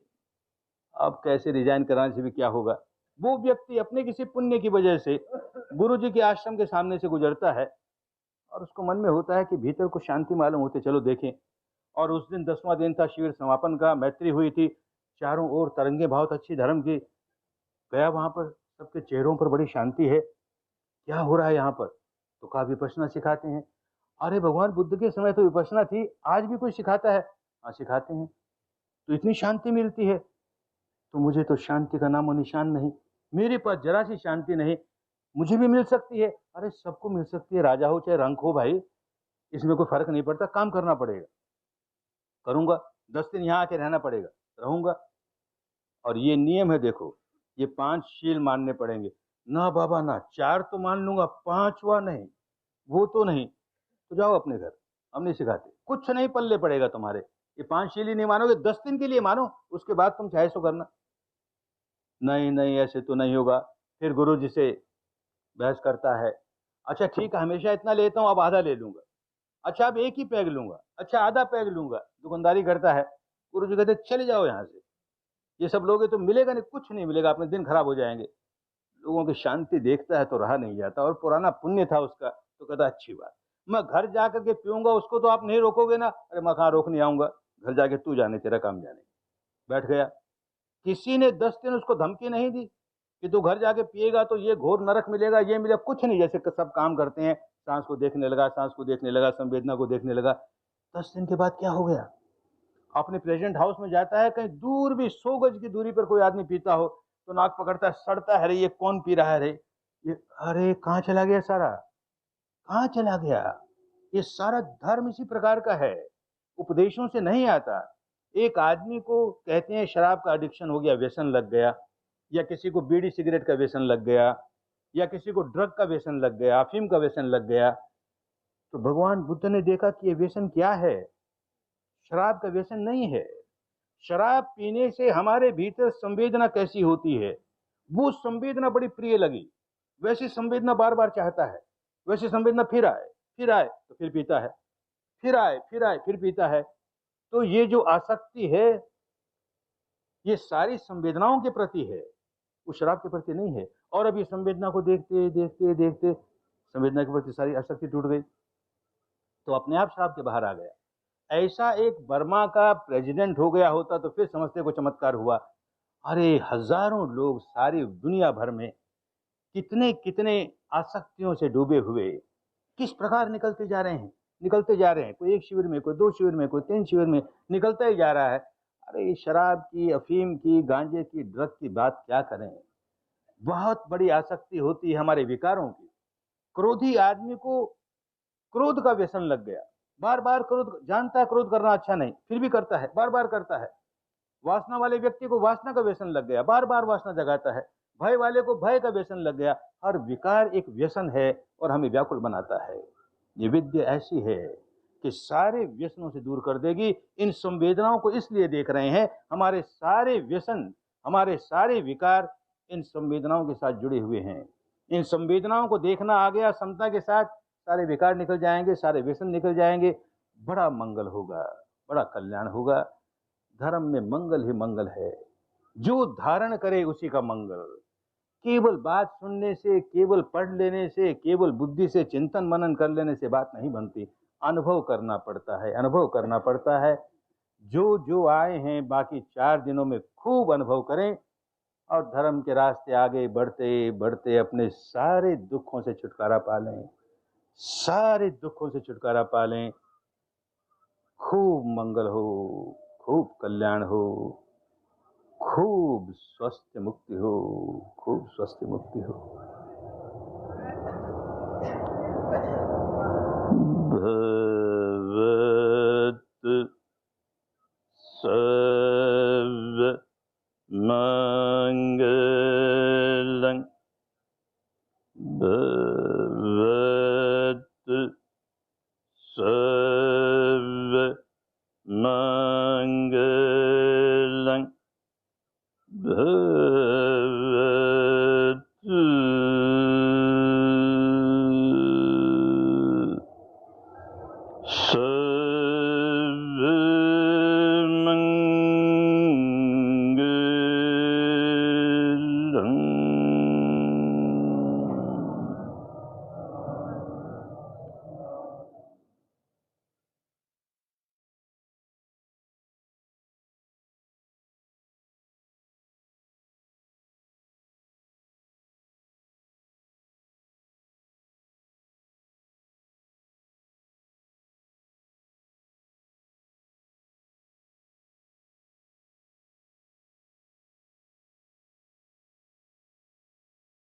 [SPEAKER 1] अब कैसे रिजाइन कराने से भी क्या होगा। वो व्यक्ति अपने किसी पुण्य की वजह से गुरु जी के आश्रम के सामने से गुजरता है, और उसको मन में होता है कि भीतर को शांति मालूम होती, चलो देखें। और उस दिन 10वां दिन था शिविर समापन का, मैत्री हुई थी, चारों ओर तरंगे बहुत अच्छी धर्म की। गया वहां पर, सबके चेहरों पर बड़ी शांति है, क्या हो रहा है यहाँ पर। तो कहा विपश्यना सिखाते हैं। अरे भगवान बुद्ध के समय तो विपश्यना थी, आज भी कोई सिखाता है? हाँ सिखाते हैं। तो इतनी शांति मिलती है, तो मुझे तो शांति का नामो निशान नहीं, मेरे पास जरा सी शांति नहीं, मुझे भी मिल सकती है। अरे सबको मिल सकती है, राजा हो चाहे रंक हो भाई, इसमें कोई फर्क नहीं पड़ता, काम करना पड़ेगा, करूंगा, 10 दिन यहाँ आके रहना पड़ेगा, रहूंगा। और ये नियम है, देखो, ये 5 शील मानने पड़ेंगे। ना बाबा ना, 4 तो मान लूंगा, 5वां नहीं, वो तो नहीं। तो जाओ अपने घर, हम नहीं सिखाते, कुछ नहीं पल्ले पड़ेगा तुम्हारे। ये 5 शील ही नहीं मानोगे, 10 दिन के लिए मानो, उसके बाद तुम चाहे सो करना। नहीं नहीं, ऐसे तो नहीं होगा। फिर गुरु जी से बहस करता है, अच्छा ठीक है, हमेशा इतना लेता हूँ, अब आधा ले लूंगा। अच्छा अब एक ही पैग लूंगा, अच्छा आधा पैग लूंगा, दुकानदारी करता है। गुरु जी कहते चले जाओ यहाँ से, ये सब लोगे तो मिलेगा नहीं, कुछ नहीं मिलेगा, अपने दिन खराब हो जाएंगे। लोगों की शांति देखता है तो रहा नहीं जाता, और पुराना पुण्य था उसका, तो कहता अच्छी बात, मैं घर जाकर के पीऊंगा, उसको तो आप नहीं रोकोगे ना। अरे मैं कहाँ रोकने आऊंगा, घर जाके तू जाने, तेरा काम जाने। बैठ गया। किसी ने 10 दिन उसको धमकी नहीं दी कि तू घर जाके पिएगा तो ये घोर नरक मिलेगा, ये मिलेगा, कुछ नहीं। जैसे सब काम करते हैं, सांस को देखने लगा, सांस को देखने लगा, संवेदना को देखने लगा। 10 दिन के बाद क्या हो गया, अपने प्रेजेंट हाउस में जाता है, कहीं दूर भी 100 गज की दूरी पर कोई आदमी पीता हो तो नाक पकड़ता है, सड़ता है, रे ये कौन पी रहा है रे, ये अरे कहाँ चला गया सारा, कहाँ चला गया। ये सारा धर्म इसी प्रकार का है, उपदेशों से नहीं आता। एक आदमी को कहते हैं शराब का एडिक्शन हो गया, व्यसन लग गया, या किसी को बीड़ी सिगरेट का व्यसन लग गया, या किसी को ड्रग का व्यसन लग गया, अफीम का व्यसन लग गया, तो भगवान बुद्ध ने देखा कि ये व्यसन क्या है। शराब का व्यसन नहीं है। शराब पीने से हमारे भीतर संवेदना कैसी होती है, वो संवेदना बड़ी प्रिय लगी, वैसी संवेदना बार बार चाहता है, वैसी संवेदना फिर आए, फिर आए तो फिर पीता है, फिर आए, फिर आए, फिर पीता है। तो ये जो आसक्ति है, ये सारी संवेदनाओं के प्रति है, वो शराब के प्रति नहीं है। और अब ये संवेदना को देखते देखते देखते संवेदना के प्रति सारी आसक्ति टूट गई, तो अपने आप शराब के बाहर आ गया। ऐसा एक बर्मा का प्रेसिडेंट हो गया होता तो फिर समझते को चमत्कार हुआ। अरे हजारों लोग सारी दुनिया भर में कितने कितने आसक्तियों से डूबे हुए किस प्रकार निकलते जा रहे हैं, निकलते जा रहे हैं, कोई 1 शिविर में, कोई 2 शिविर में, कोई 3 शिविर में, निकलता ही जा रहा है। अरे शराब की, अफीम की, गांजे की, ड्रग की बात क्या करें, बहुत बड़ी आसक्ति होती है हमारे विकारों की। क्रोधी आदमी को क्रोध का व्यसन लग गया, बार बार क्रोध, जानता है क्रोध करना अच्छा नहीं, फिर भी करता है, बार बार करता है। वासना वाले व्यक्ति को वासना का व्यसन लग गया, बार बार वासना जगाता है। भय वाले को भय का व्यसन लग गया। हर विकार एक व्यसन है और हमें व्याकुल बनाता है। ये विद्या ऐसी है कि सारे व्यसनों से दूर कर देगी। इन संवेदनाओं को इसलिए देख रहे हैं, हमारे सारे व्यसन, हमारे सारे विकार इन संवेदनाओं के साथ जुड़े हुए हैं। इन संवेदनाओं को देखना आ गया समता के साथ, सारे विकार निकल जाएंगे, सारे व्यसन निकल जाएंगे, बड़ा मंगल होगा, बड़ा कल्याण होगा। धर्म में मंगल ही मंगल है, जो धारण करे उसी का मंगल। केवल बात सुनने से, केवल पढ़ लेने से, केवल बुद्धि से चिंतन मनन कर लेने से बात नहीं बनती, अनुभव करना पड़ता है, अनुभव करना पड़ता है। जो जो आए हैं बाकी 4 दिनों में खूब अनुभव करें और धर्म के रास्ते आगे बढ़ते बढ़ते अपने सारे दुखों से छुटकारा पा लें, सारे दुखों से छुटकारा पा लें। खूब मंगल हो, खूब कल्याण हो, खूब स्वस्थ मुक्ति हो, खूब स्वस्थ मुक्ति हो।